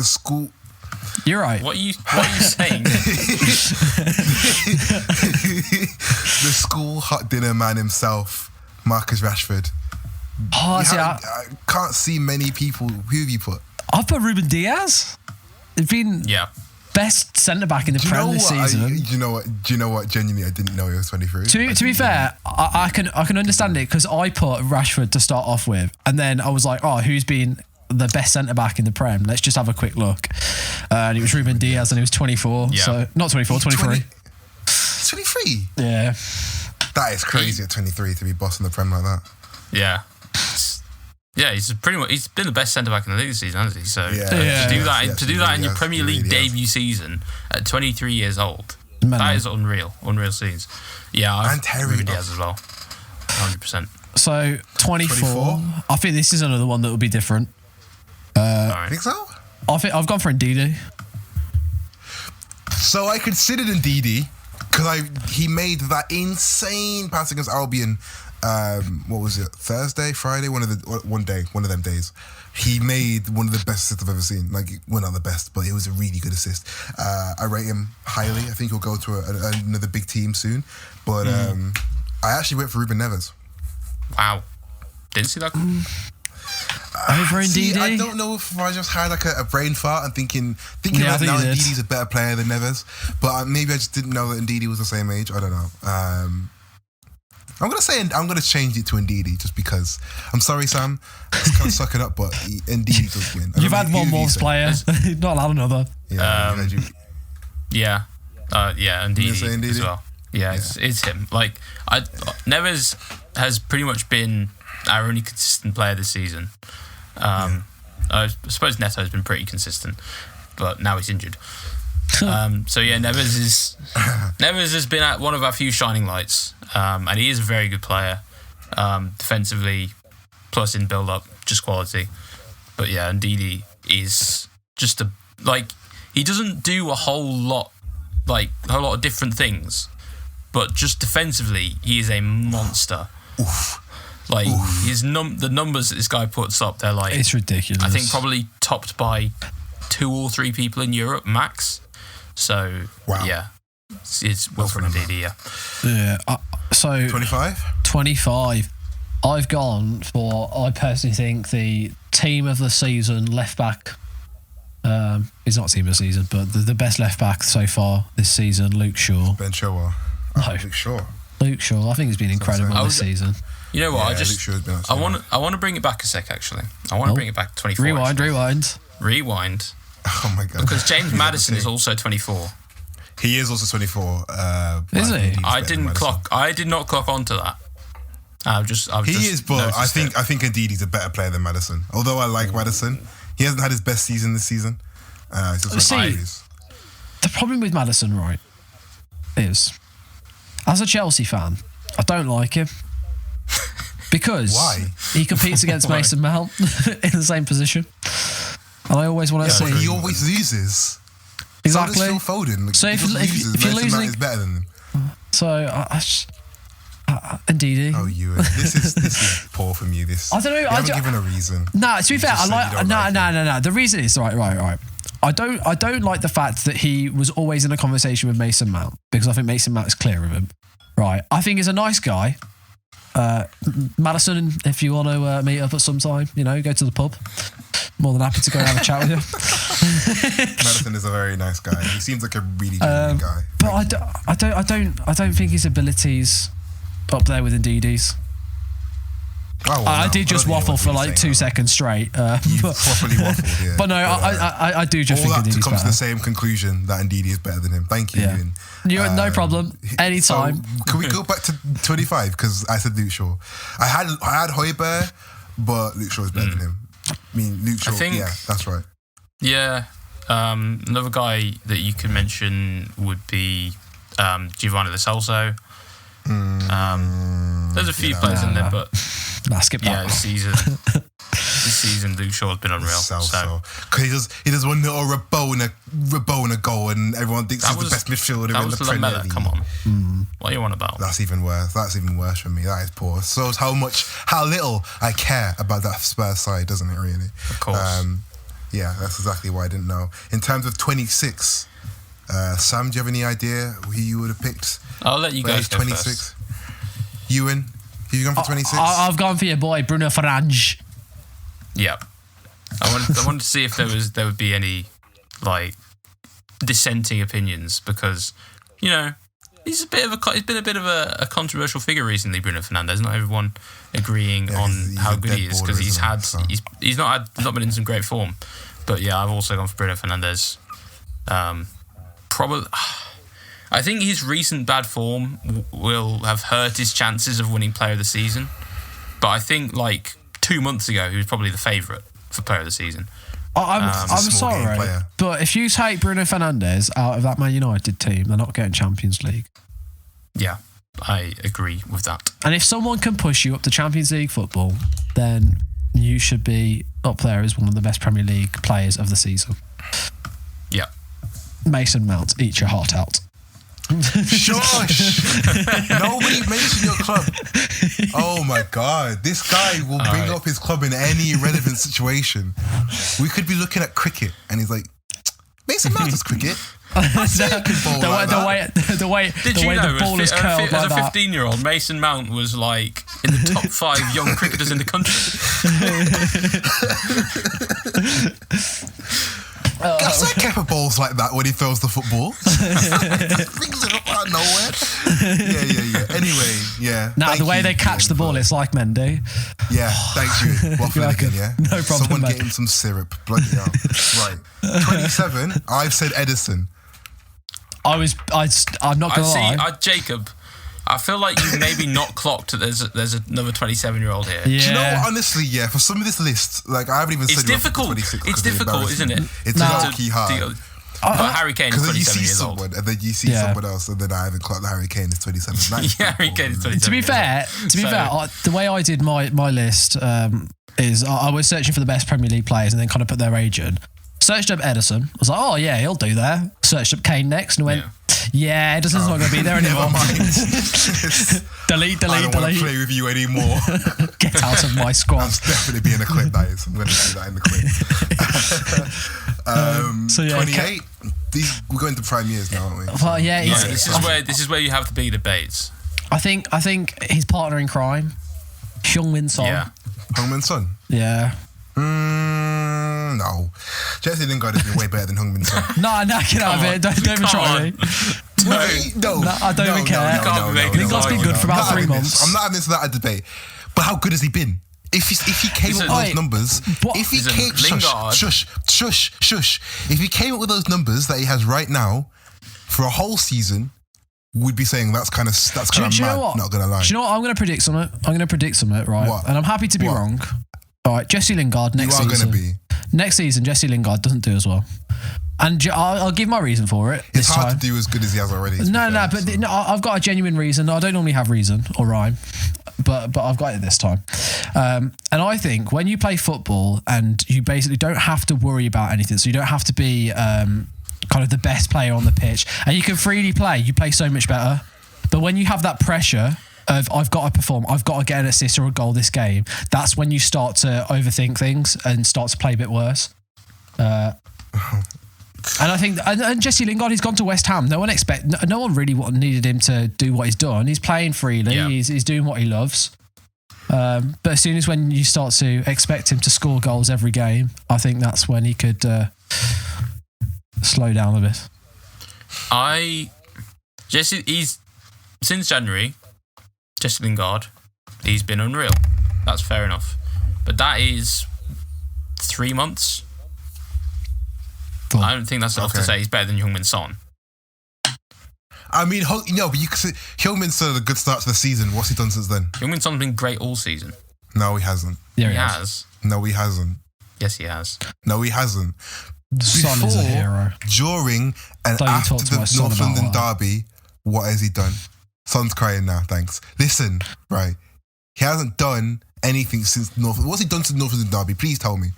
school. You're right. What are you saying? The school hot dinner man himself, Marcus Rashford. I can't see many people. Who have you put? I've put Ruben Diaz. He's been best centre back in the Prem this season. Do you know what? Genuinely, I didn't know he was 23. To be fair, I can understand it because I put Rashford to start off with, and then I was like, who's been the best centre back in the Prem? Let's just have a quick look. And it was Ruben Diaz, and he was 24. Yeah. So not 24, 23. 23. Yeah. That is crazy at 23 to be bossing the Prem like that. Yeah. Yeah, he's been the best centre back in the league this season, hasn't he? So to do that in your Premier League debut season at 23 years old, that is unreal scenes. Yeah, I've Ruben Diaz as well, 100%. So 24. I think this is another one that will be different. I think so. I've gone for Ndidi. So I considered Ndidi because he made that insane pass against Albion. What was it? Thursday, Friday, one of them days. He made one of the best assists I've ever seen. Like, well, not the best, but it was a really good assist. I rate him highly. I think he'll go to another big team soon. But I actually went for Ruben Neves. Wow, didn't see that. Over Ndidi? I don't know if I just had like a brain fart and thinking right now Ndidi's a better player than Neves, but maybe I just didn't know that Ndidi was the same age. I don't know. I'm gonna change it to Ndidi just because. I'm sorry, Sam. It's kind of sucking up, but Ndidi does win. You've had one Wolves player, not allowed another. Ndidi as well. Yeah, it's him. Like Neves has pretty much been our only consistent player this season. I suppose Neto has been pretty consistent, but now he's injured. Neves has been at one of our few shining lights, and he is a very good player, defensively, plus in build-up, just quality. But yeah, Ndidi is just he doesn't do a whole lot of different things, but just defensively, he is a monster. Oof. The numbers that this guy puts up, they're like... It's ridiculous. I think probably topped by 2 or 3 people in Europe, max. So, yeah. It's Wilfred Ndidi, yeah. So 25? 25. I've gone for, I personally think, the team of the season left back. It's not team of the season, but the best left back so far this season, Luke Shaw. Ben Chilwell. Luke Shaw. Luke Shaw. I think he's been incredible this season. You know what? I want to bring it back a sec. Actually, I want to bring it back to 24. Rewind. Oh my god! Because James Maddison is also 24. He is also 24. Is he? I did not clock onto that. I think Ndidi's a better player than Maddison. Although I like Maddison, he hasn't had his best season this season. The problem with Maddison, right, is as a Chelsea fan, I don't like him. Because Why? he competes against Mason Mount in the same position. And I always want to see... But he always loses. Exactly. So does Phil Foden. So if you're Mason losing... Mount is better than him. So, Ndidi. Oh, you. This is poor from you. This. I don't know. You haven't given a reason. No, to be fair, just I said you like... don't No. The reason is... Right. I don't like the fact that he was always in a conversation with Mason Mount, because I think Mason Mount is clear of him. Right. I think he's a nice guy. Madison, if you want to meet up at some time, go to the pub. More than happy to go and have a chat with you. Madison is a very nice guy. He seems like a really genuine guy. But I don't think his abilities up there with Ndidi's. Oh, well, I did just waffle for like 2 seconds straight. You properly waffled, yeah. But no, I do just all think that Ndidi's to come better. to the same conclusion that Ndidi is better than him. Thank you, Yeah. Ewan. No problem. Anytime. So, can we go back to 25? Because I said Luke Shaw. I had Højbjerg, but Luke Shaw is better than him. I mean, Luke Shaw, yeah, that's right. Yeah. Another guy that you could mention would be Giovanni Lo Celso. There's a few players in there, but skip that. Yeah, this season Luke Shaw's been unreal. So because he does one little Rabona goal, and everyone thinks he's the best midfielder in the Premier League. Come on, what are you on about? That's even worse. That's even worse for me. That is poor. Shows how little I care about that Spurs side, doesn't it? Really, of course. Yeah, that's exactly why I didn't know. In terms of 26, Sam, do you have any idea who you would have picked? I'll let you guys go 26. first. Ewan, who you gone for 26? I've gone for your boy Bruno Fernandez. Yeah, I wanted to see if there would be any like dissenting opinions, because he's been a bit of a controversial figure recently. Bruno Fernandez, not everyone agreeing on he's how a good dead he is, baller, because he's not been in some great form. But yeah, I've also gone for Bruno Fernandez. Probably, I think his recent bad form will have hurt his chances of winning Player of the Season. But I think like 2 months ago, he was probably the favourite for Player of the Season. I'm sorry, but if you take Bruno Fernandez out of that Man United team, they're not getting Champions League. Yeah, I agree with that. And if someone can push you up to Champions League football, then you should be up there as one of the best Premier League players of the season. Yeah. Mason Mount, eat your heart out. Shush! Nobody mention your club. Oh my God, this guy will bring up his club in any irrelevant situation. We could be looking at cricket, and he's like, Mason Mount does cricket. The way the ball is curled like that. As a 15-year-old, Mason Mount was like in the top 5 young cricketers in the country. Gaffer balls like that when he throws the football. Brings it up out of nowhere. Yeah. Anyway, yeah. Now the way they catch the ball, it's like Mendy. Yeah, thanks you. Waffling again, yeah? No problem, Someone mate. get him some syrup. Bloody hell. Right. 27, I've said Edison. I'm not going to lie. Jacob, I feel like you've maybe not clocked that there's another 27-year-old here. Yeah. Do you know what, honestly, yeah, for some of this list, like I haven't even said It's difficult. It's difficult, isn't it? It's low-key hard. But Harry Kane is Because then you 27 see years old. someone, and then you see someone else, and then I haven't clocked that Harry Kane is 27. Yeah, Harry Kane is 27. To be fair, the way I did my list is I was searching for the best Premier League players and then kind of put their age in. Searched up Edison. I was like, oh yeah, he'll do there. Searched up Kane next and went, yeah, Edison's not going to be there anymore. Never mind. delete. I don't want to play with you anymore. Get out of my squad. That's definitely being a clip, that is. I'm going to do that in the clip. 28. We're going to prime years now, aren't we? Well, yeah. This is where you have the big debates. I think his partner in crime, Heung-min Son. Yeah. Heung-min Son? Yeah. No. Jesse Lingard has been way better than Heung-min Son. No, get out of it. Don't even try me. No, I don't even care. Lingard's been good for about 3 months. I'm not having this without a debate. But how good has he been? If he came up with those numbers, if he came, shush. If he came up with those numbers that he has right now for a whole season, we'd be saying that's kind of mad. Not gonna lie. Do you know what? I'm going to predict something. Right? What? And I'm happy to be wrong. All right, Jesse Lingard next season. You are going to be. Next season, Jesse Lingard doesn't do as well. And I'll give my reason for it. It's hard to do as good as he has already. No, I've got a genuine reason. I don't normally have reason or rhyme, but I've got it this time. And I think when you play football and you basically don't have to worry about anything, so you don't have to be kind of the best player on the pitch, and you can freely play, you play so much better. But when you have that pressure of I've got to perform, I've got to get an assist or a goal this game, that's when you start to overthink things and start to play a bit worse. And I think, and Jesse Lingard, he's gone to West Ham. No one really needed him to do what he's done. He's playing freely. Yeah. He's doing what he loves. But as soon as when you start to expect him to score goals every game, I think that's when he could slow down a bit. Since January, Jesse Lingard, he's been unreal. That's fair enough. But that is 3 months. I don't think that's enough to say he's better than Heung-min Son. I mean, but you could say Heung-min Son had a good start to the season. What's he done since then? Heung-min Son's been great all season. No, he hasn't. Yeah, he has. No, he hasn't. Yes, he has. No, he hasn't. Son is a hero. During, and after the North London derby, what has he done? Son's crying now, thanks. Listen, right. He hasn't done anything since North. What's he done since North London derby? Please tell me.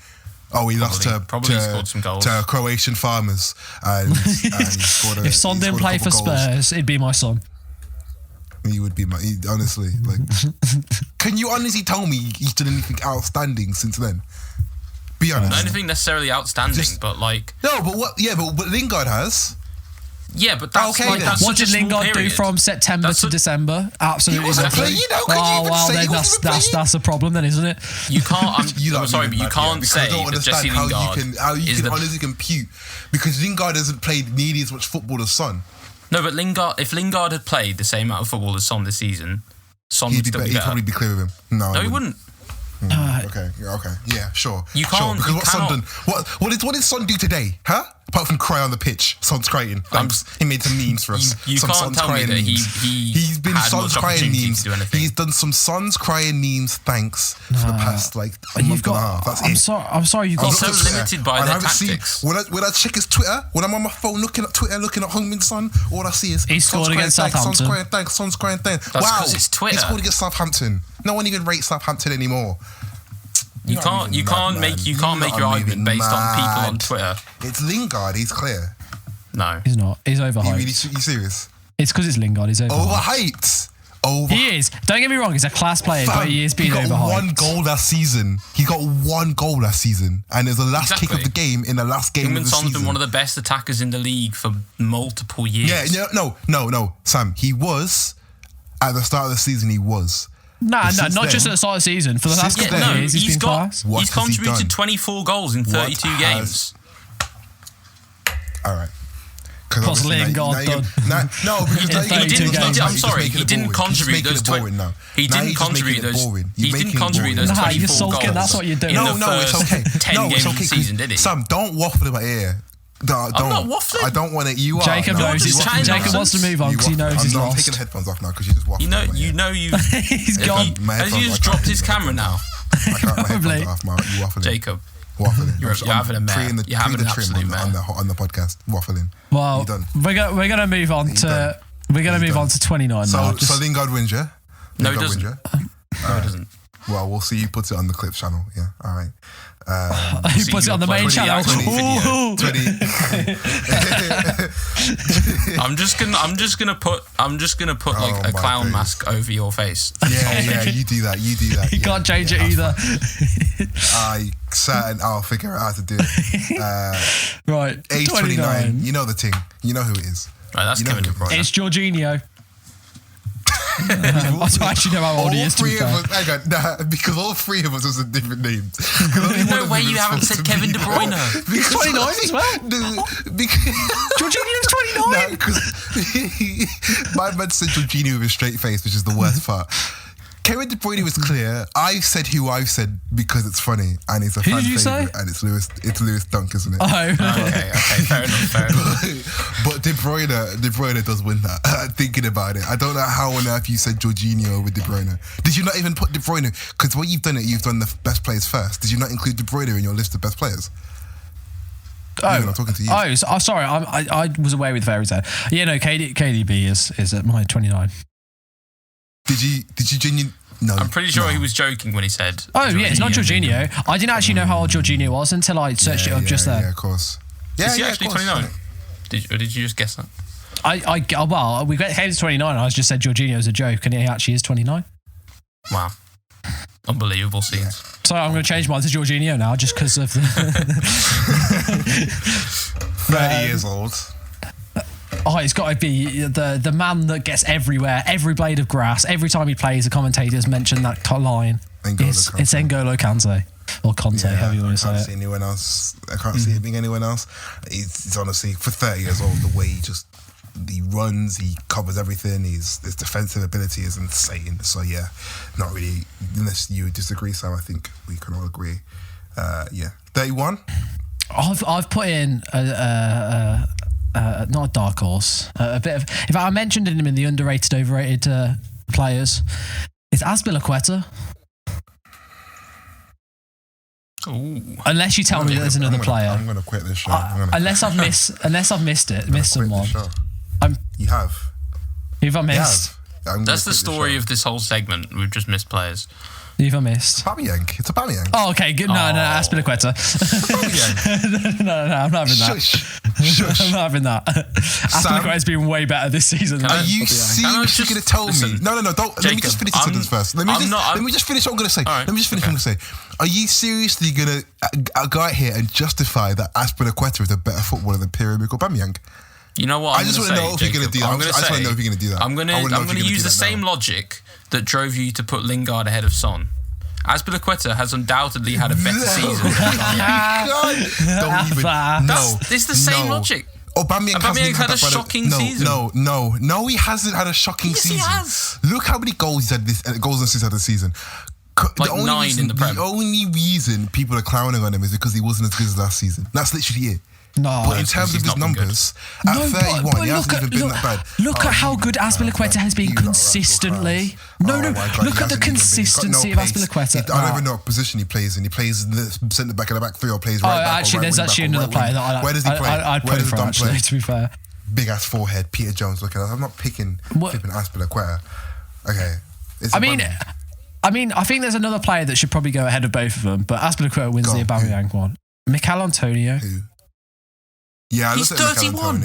Oh, he lost scored some goals to Croatian farmers. And he scored if Son didn't play for Spurs, it'd be my son. He would be honestly. Like, can you honestly tell me he's done anything outstanding since then? Be honest. Not anything necessarily outstanding, but like... No, but what? Yeah, but Lingard has. Yeah, but that's okay, that's what did Lingard do from September to December? Absolutely nothing. That's a problem then, isn't it? You can't. I'm sorry, but you can't say that Jesse Lingard how you can honestly compute, because Lingard hasn't played nearly as much football as Son. No, but if Lingard had played the same amount of football as Son this season, Son would still be better. He'd probably be clear with him. No, he wouldn't. Okay, yeah, sure. You can't. Because what's Son done? What did Son do today? Huh? Apart from cry on the pitch, Son's crying. He made some memes for us. You can't Son's tell me that he's been Son's crying memes. He's done some Son's crying memes. Thanks for the past month and a half. That's it. I'm sorry. You got so limited by their tactics. When I check his Twitter, when I'm on my phone looking at Twitter, looking at Heung-min Son, all I see is he scored against Southampton. Son's crying, thanks. Son's crying, thanks. That's because it's Twitter. He scored against Southampton. No one even rates Southampton anymore. You can't make your argument based on people on Twitter. It's Lingard. He's clear. No, he's not. He's overhyped. You serious? It's because it's Lingard. He's overhyped. He is. Don't get me wrong. He's a class player, but he is being overhyped. He got one goal last season, and it was the last kick of the game in the last game of the season. Heung-min Son's been one of the best attackers in the league for multiple years. Yeah, no, Sam. He was at the start of the season. He was. Not just at the start of the season. For the last couple of years, he's been class. He's contributed 24 goals in 32 games. All right. What's Lingard done? I'm sorry, he didn't contribute those 24 goals. That's what you're doing. It's okay. 10 games of the season, did he? Sam, don't waffle in my ear. I'm not waffling. I don't want it. You are. Jacob knows. Jacob wants to move on because he knows he's lost. I'm taking the headphones off now because you just waffling. He's gone. Has he just dropped his camera now? I got my headphones off, man. You waffling. Jacob. Waffling. You're having a mare. You're having an absolute mare. On the podcast. Waffling. Well, we're gonna move on to 29 now. So Lingard wins, yeah? No, he doesn't. No, he doesn't. Well, we'll see you put it on the clips channel. Yeah, all right. He puts it on the main channel. I'm just gonna put like a clown mask over your face. Yeah, you do that. You can't change it either. I'll figure out how to do it. Right, age 29. You know the thing. You know who it is. Right, that's Kevin De Bruyne. It's Jorginho. I don't actually know how old he is. Because all three of us was a different name. No way you haven't said Kevin De Bruyne. He's 29 as well. Jorginho's 29. No, because my man said Jorginho with a straight face, which is the worst part. Kevin De Bruyne was clear. I said who I've said because it's funny and it's a fan favourite, and it's Lewis Dunk, isn't it? Oh, okay, fair enough. But De Bruyne does win that. Thinking about it, I don't know how on earth you said Jorginho with De Bruyne. Did you not even put De Bruyne? Because when you've done the best players first. Did you not include De Bruyne in your list of best players? I'm talking to you. Sorry. I was away with fairy tale. Yeah, no. KDB is at my 29. Did you genuinely? No, I'm pretty sure he was joking when he said. Oh yeah, it's not Jorginho. I didn't actually know how old Jorginho was until I searched it up just there. Yeah, of course. Yeah, is he actually 29? Did you just guess that? Well, we came to 29. I just said Jorginho is a joke, and he actually is 29. Wow, unbelievable scenes. So I'm going to change mine to Jorginho now, just because of the 30 years old. Oh, it's got to be the man that gets everywhere, every blade of grass. Every time he plays, the commentators mention that line. It's N'Golo Kante. Or Conte, however you want to say it. I can't see anyone else. I can't see it being anyone else. He's honestly, for 30 years old, the way he runs, he covers everything. His defensive ability is insane. So yeah, not really. Unless you disagree, Sam, I think we can all agree. 31. I've put in not a dark horse, a bit of. In fact, I mentioned him in the underrated, overrated players. It's Azpilicueta. Ooh. Unless you tell me there's another player. I'm going to quit this show. Unless I've missed someone. You have. Who've I missed? That's the story of this whole segment. We've just missed players. Who've I missed? Aubameyang. It's Aubameyang. Oh, okay. Good. No, Azpilicueta. no, I'm not having that. Shush. I'm not having that. Azpilicueta's been way better this season. Are you seriously going to tell me? No, don't. Jacob, let me just finish the sentence first. Let me just finish what I'm going to say. Right. Let me just finish what I'm going to say. Are you seriously going to go out here and justify that Azpilicueta is a better footballer than Pierre-Emerick Aubameyang? You know what? I just want to know if you're going to do that. I just want to know if you're going to do that. I'm going to use the same logic that drove you to put Lingard ahead of Son. Azpilicueta has undoubtedly had a better season. It's the same logic. Aubameyang had a shocking season. No, he hasn't had a shocking season. Yes, he has. Look how many goals he's had. Goals and assists had this season. Like 9 in the Prem. The only reason people are clowning on him is because he wasn't as good as last season. That's literally it. No, but in terms of his numbers, at 31, he hasn't even been that bad. Look at how good Azpilicueta has been consistently. Look at the consistency of Azpilicueta. I don't even know what position he plays in. He plays in the centre back and the back three, or plays right back. Actually, there's actually another player that I like. Where does he play? I'd put him for actually, to be fair. Big ass forehead, Peter Jones looking at us. I'm not flipping Azpilicueta. Okay. I mean, I think there's another player that should probably go ahead of both of them, but Azpilicueta wins the Aubameyang one. Mikel Antonio. Who? Yeah, he's 31.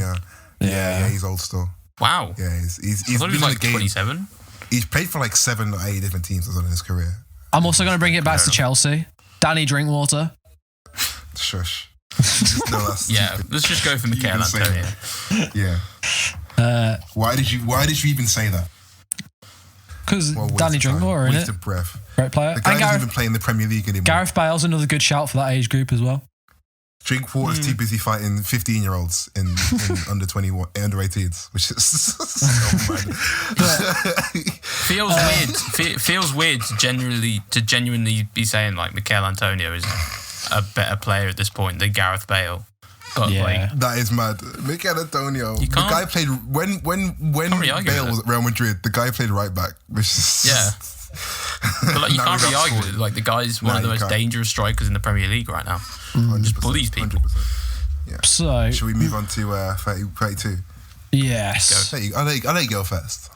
Yeah, he's old still. Wow. Yeah, he's I thought he was like 27. He's played for like 7 or 8 different teams or something in his career. I'm also going to bring it back to Chelsea. Danny Drinkwater. Shush. Let's just go for Mikel Antonio. Yeah. Why did you even say that? Because Danny Drinkwater, isn't it? Waste of breath. Great player. The guy doesn't even play in the Premier League anymore. Gareth Bale's another good shout for that age group as well. Drinkwater's too busy fighting 15-year-olds in under 21, under 18s, which is so mad. Feels weird to genuinely be saying like Mikel Antonio is a better player at this point than Gareth Bale. But that is mad. Mikel Antonio, the guy played when Bale was at Real Madrid. The guy played right back, which is But like you can't really argue with it. Like the guy's one of the most dangerous strikers in the Premier League right now. Just bullies people. 100%. Yeah. So should we move on to 32? Yes. I'll let you go first.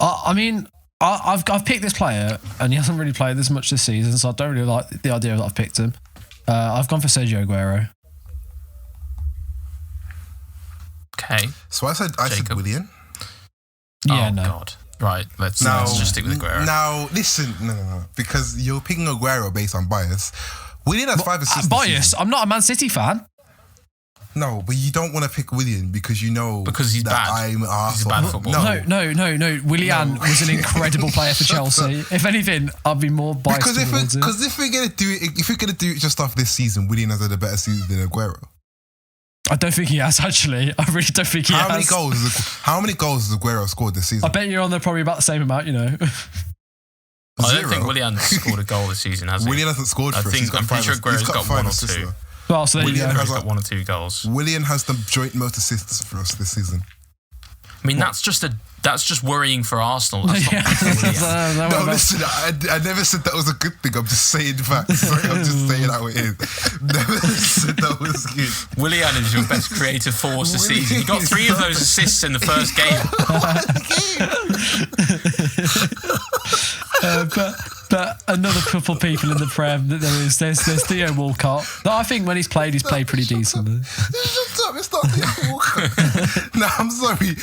I mean, I've picked this player, and he hasn't really played this much this season, so I don't really like the idea that I've picked him. I've gone for Sergio Aguero. Okay. So I said Willian. Yeah, God. Right, let's just stick with Aguero. Now, listen, no. Because you're picking Aguero based on bias. Willian has 5 assists. Bias? I'm not a Man City fan. No, but you don't want to pick Willian because you know he's that bad. I'm an arsehole. He's a bad footballer. No. Willian was an incredible player for Chelsea. If anything, I'd be more biased towards it. Because if we're gonna do it just off this season, Willian has had a better season than Aguero. I don't think he has, actually. I really don't think he has. How many goals has Aguero scored this season? I bet you're on there probably about the same amount, you know. I don't think Willian's scored a goal this season, has he? Willian hasn't scored for us. I'm pretty sure Aguero's got 1 or 2. Well, so there you go. He's got 1 or 2 goals. Willian has the joint most assists for us this season. I mean, that's just worrying for Arsenal. That's not No, listen, I never said that was a good thing. I'm just saying facts. I'm just saying how it is. Never said that was good. Willian is your best creative force this season. He got 3 of those assists in the first game. But another couple of people in the Prem that there's Theo Walcott. No, I think when he's played pretty decently. Shut up, it's not Theo Walcott. No, I'm sorry.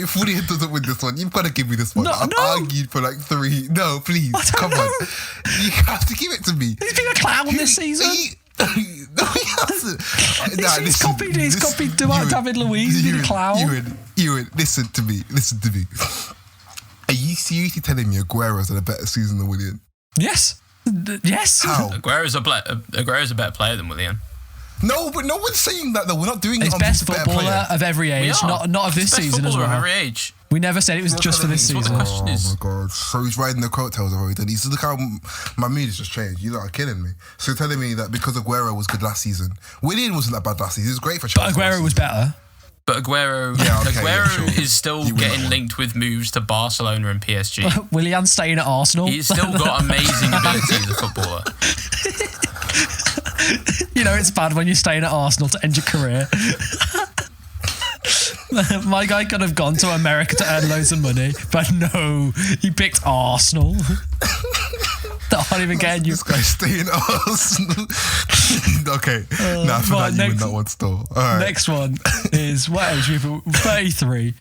If Willian doesn't win this one, you've got to give me this one. I've argued for like 3. No, please, come on. You have to give it to me. He's been a clown this season. No, he hasn't. He's copied David Luiz. He's been a clown. Ewan, listen to me. Are you seriously telling me Aguero's had a better season than Willian? Yes. Yes. How? Aguero's a better player than Willian. No, but no one's saying that though. We're not doing He's it on best better footballer player. of every age, not of this season as well. Of every age. We never said it was just for this season. Oh my god! So he's riding the coattails of already. He's look how my mood has just changed. You lot are killing me. So you're telling me that because Aguero was good last season, Willian wasn't that bad last season. He was great for Chelsea. But Aguero was better. But Aguero is still getting linked with moves to Barcelona and PSG. Willian's staying at Arsenal. He's still got amazing ability as a footballer. You know it's bad when you're staying at Arsenal to end your career. My guy could have gone to America to earn loads of money, but no, he picked Arsenal. That aren't even getting you. This guy's staying at Arsenal. Okay, for that you win that one still. All right. Next one is what age group? 33.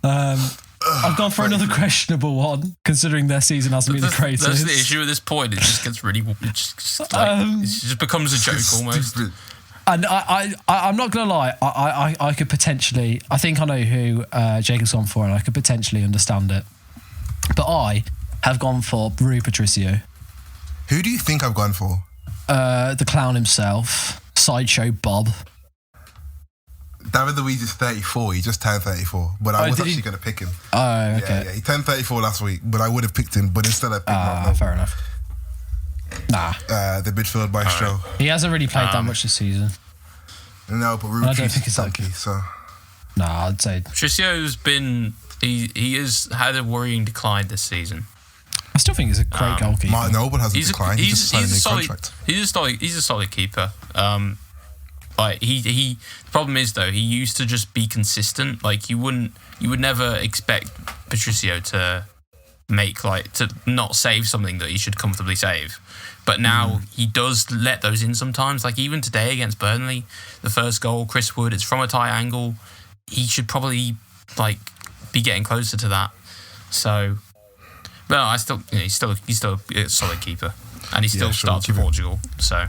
I've gone for another questionable one, considering their season hasn't been the greatest. That's the issue at this point. It just gets really, it just becomes a joke almost. And I'm not gonna lie. I could potentially. I think I know who Jacob's gone for, and I could potentially understand it. But I have gone for Rui Patricio. Who do you think I've gone for? The clown himself, Sideshow Bob. David Luiz is 34. He just turned 34. But I was actually going to pick him. Oh, okay. Yeah, he turned 34 last week, but I would have picked him. But instead I picked Mark. Fair enough. Nah. The midfield maestro. Right. He hasn't really played that much this season. No, but Rui I don't think it's that good. So. Nah, I'd say... Patricio's been... He has had a worrying decline this season. I still think he's a great goalkeeper. Martin Noble hasn't declined. He just signed a new contract. He's a solid keeper. Like the problem is though, he used to just be consistent. Like you would never expect Patricio to not save something that he should comfortably save. But now he does let those in sometimes. Like even today against Burnley, the first goal, Chris Wood, it's from a tight angle. He should probably be getting closer to that. So, well, he's still a solid keeper, and he still starts for Portugal. So,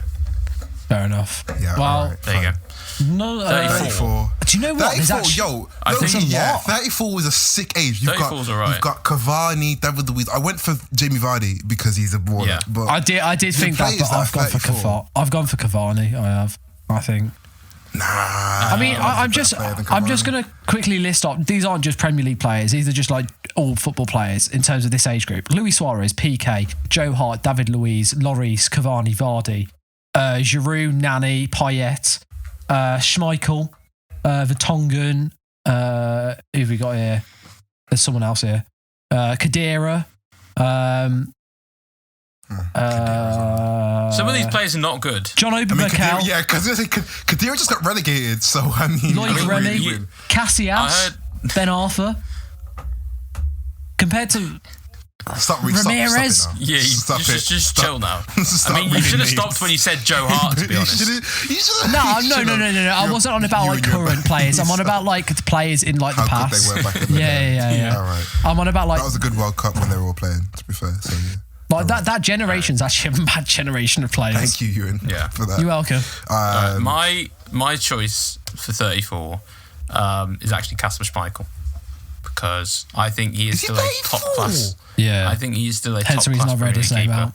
fair enough. Yeah. Well, right, there you go. No, 34. Do you know what? 34, I think 34 was a sick age. 34's alright. You've got Cavani, David Luiz. I went for Jamie Vardy because he's a baller. Yeah. But I did think that, but I've gone for Cavani. I've gone for Cavani. I think. Nah. I mean, I'm just going to quickly list off. These aren't just Premier League players. These are just like all football players in terms of this age group. Luis Suarez, PK, Joe Hart, David Luiz, Lloris, Cavani, Vardy, Giroud, Nani, Payet, Schmeichel, Vertonghen. Who have we got here? There's someone else here. Khedira. Some of these players are not good. John Obermeckel. Yeah, because Khedira just got relegated. So I mean, Lloyd Rennie, Casillas, Ben Arthur. Compared to Ramirez. Yeah, just chill now. I mean, you should have stopped when you said Joe Hart, to be honest. No. I wasn't on about like current players. I'm on about like the players in like the past. How good they were back in the day. Yeah. All right. I'm on about like that was a good World Cup when they were all playing. To be fair, so yeah. Like that generation's actually a mad generation of players. Thank you, Ewan. Yeah, for that. You're welcome. My choice for 34 is actually Kasper Schmeichel, because I think he is still a top class. Yeah, I think he is still a top class keeper.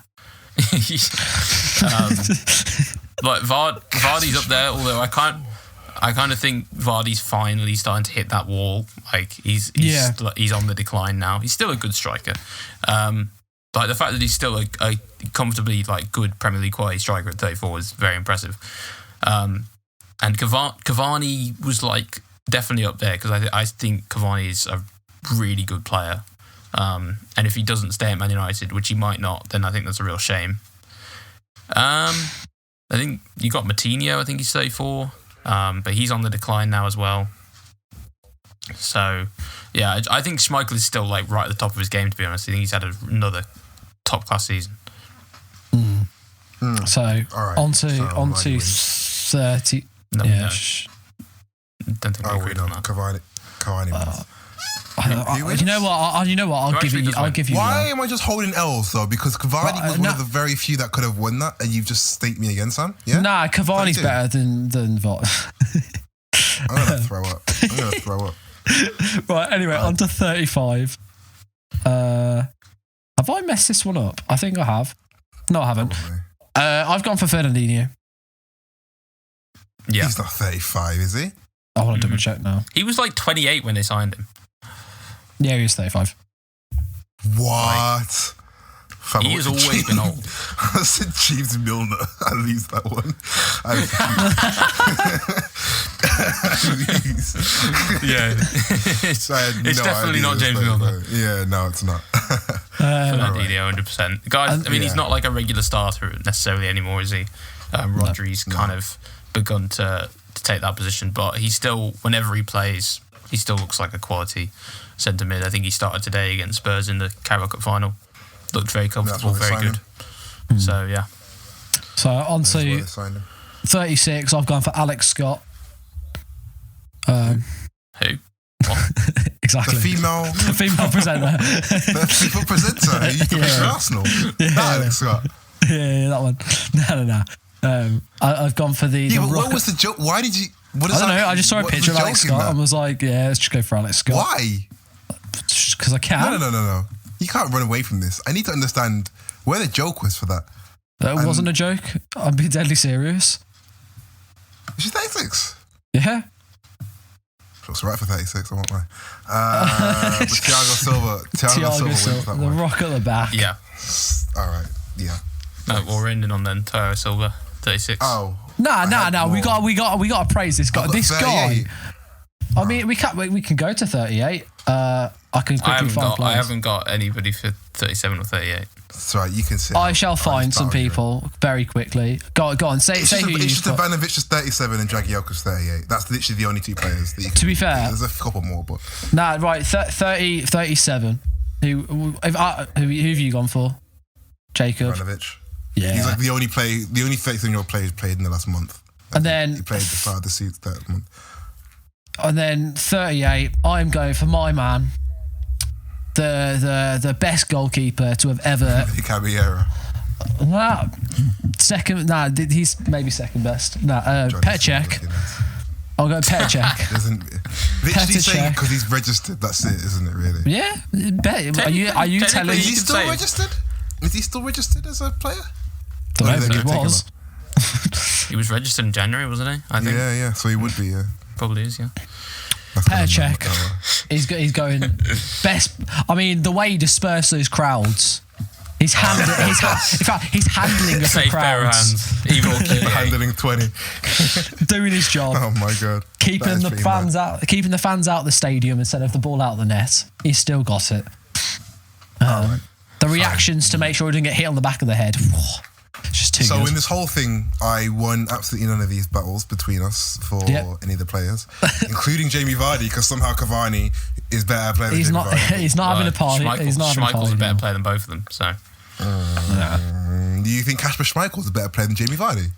Like Vardy's up there, although I kind of think Vardy's finally starting to hit that wall. Like he's on the decline now. He's still a good striker. Like the fact that he's still a comfortably like good Premier League quality striker at 34 is very impressive. And Cavani was like definitely up there because I think Cavani is a really good player. And if he doesn't stay at Man United, which he might not, then I think that's a real shame. I think you got Moutinho. I think he's 34, but he's on the decline now as well. So, yeah, I think Schmeichel is still like right at the top of his game. To be honest, I think he's had another top class season. So right. on to 30. No, yeah. no. Don't think I agreed on that. Cavani wins. You know what? I'll give you. Why am I just holding L's though? Because Cavani was one of the very few that could have won that, and you've just staked me against him. Yeah. Nah, Cavani's better than Vot. I'm gonna throw up. Right. Anyway, on to 35. Have I messed this one up? I think I have. No, I haven't. I've gone for Fernandinho. Yeah. He's not 35, is he? I want to double check now. He was like 28 when they signed him. Yeah, he was 35. What? He has always been old. I said James Milner. I lose that one. Yeah. It's definitely not James Milner. Yeah, no, it's not. Fernandinho, 100%. Guys, I mean, he's not like a regular starter necessarily anymore, is he? Rodri's kind of begun to take that position, but he still, whenever he plays, he still looks like a quality centre mid. I think he started today against Spurs in the Carabao Cup final. Looked very comfortable, very good. So, yeah. So, on to 36, I've gone for Alex Scott. Who? What? Exactly. The female presenter. The female presenter who used to play for Arsenal. Alex Scott. Yeah, that one. No. I've gone for the. Yeah, but what was the joke? Why did you? I don't know. I just saw a picture of Alex Scott and was like, yeah, let's just go for Alex Scott. Why? Just because I can. No. You can't run away from this. I need to understand where the joke was for that. That wasn't a joke. I'm being deadly serious. She's 36. Yeah. Looks right for 36, I won't lie. But Thiago Silva wins that the one. rock at the back. Yeah. All right. Yeah. No, we're ending on then. Thiago Silva, 36. Oh. No. We got to praise this guy. This guy. I mean, we can go to 38. I can quickly find players. I haven't got anybody for 37 or 38. That's right. You can say. I shall find some people very quickly. Go on. Say who you've got. It's just Ivanovic is 37 and Dragioka's 38. That's literally the only two players that you can. To be fair, there's a couple more, but right. 37. Who have you gone for? Jacob. Ivanovic. Yeah. He's like the only 37-year-old player who's played in the last month. And then he played the start of the season that month. And then 38, I'm going for my man, the best goalkeeper to have ever. Caballero. He's maybe second best. Petr Cech. I'll go Petr Cech. Literally saying because he's registered. That's it, isn't it? Really? Yeah. Are you telling me? Is he still registered? Is he still registered as a player? Don't know if he was. He was registered in January, wasn't he? I think. Yeah. So he would be. Yeah. Probably is. Yeah. Petr Cech. He's going best. I mean, the way he dispersed those crowds. He's handling a safe pair of hands. Even handling 20. Doing his job. Oh my god. Keeping the fans out of the stadium instead of the ball out of the net. He's still got it. The reactions to make sure he didn't get hit on the back of the head. It's just too good. So in this whole thing, I won absolutely none of these battles between us for any of the players, including Jamie Vardy, because somehow Cavani is better player than Jamie Vardy. He's not having a party. Schmeichel's a better player than both of them. So, do you think Kasper Schmeichel's a better player than Jamie Vardy?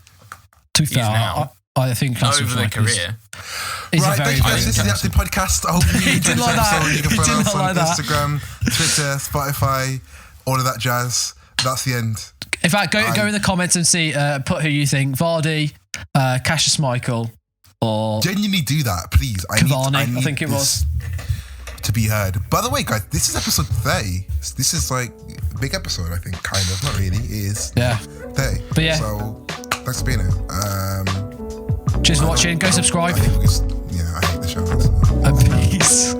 To be fair, I think Kasper over their career. Right, thank you guys. This is the Acted Podcast. I hope you enjoyed this episode. You can follow us on Instagram, Twitter, Spotify, all of that jazz. That's the end. In fact, go in the comments and see, put who you think, Vardy, Kasper Schmeichel, or genuinely do that, please. Cavani, I think it was. To be heard. By the way, guys, this is episode 30. This is like a big episode, I think, kind of. Not really. It is. Yeah. 30. But yeah. So, thanks for being here. Just watching. Go subscribe. I hate the show. And peace.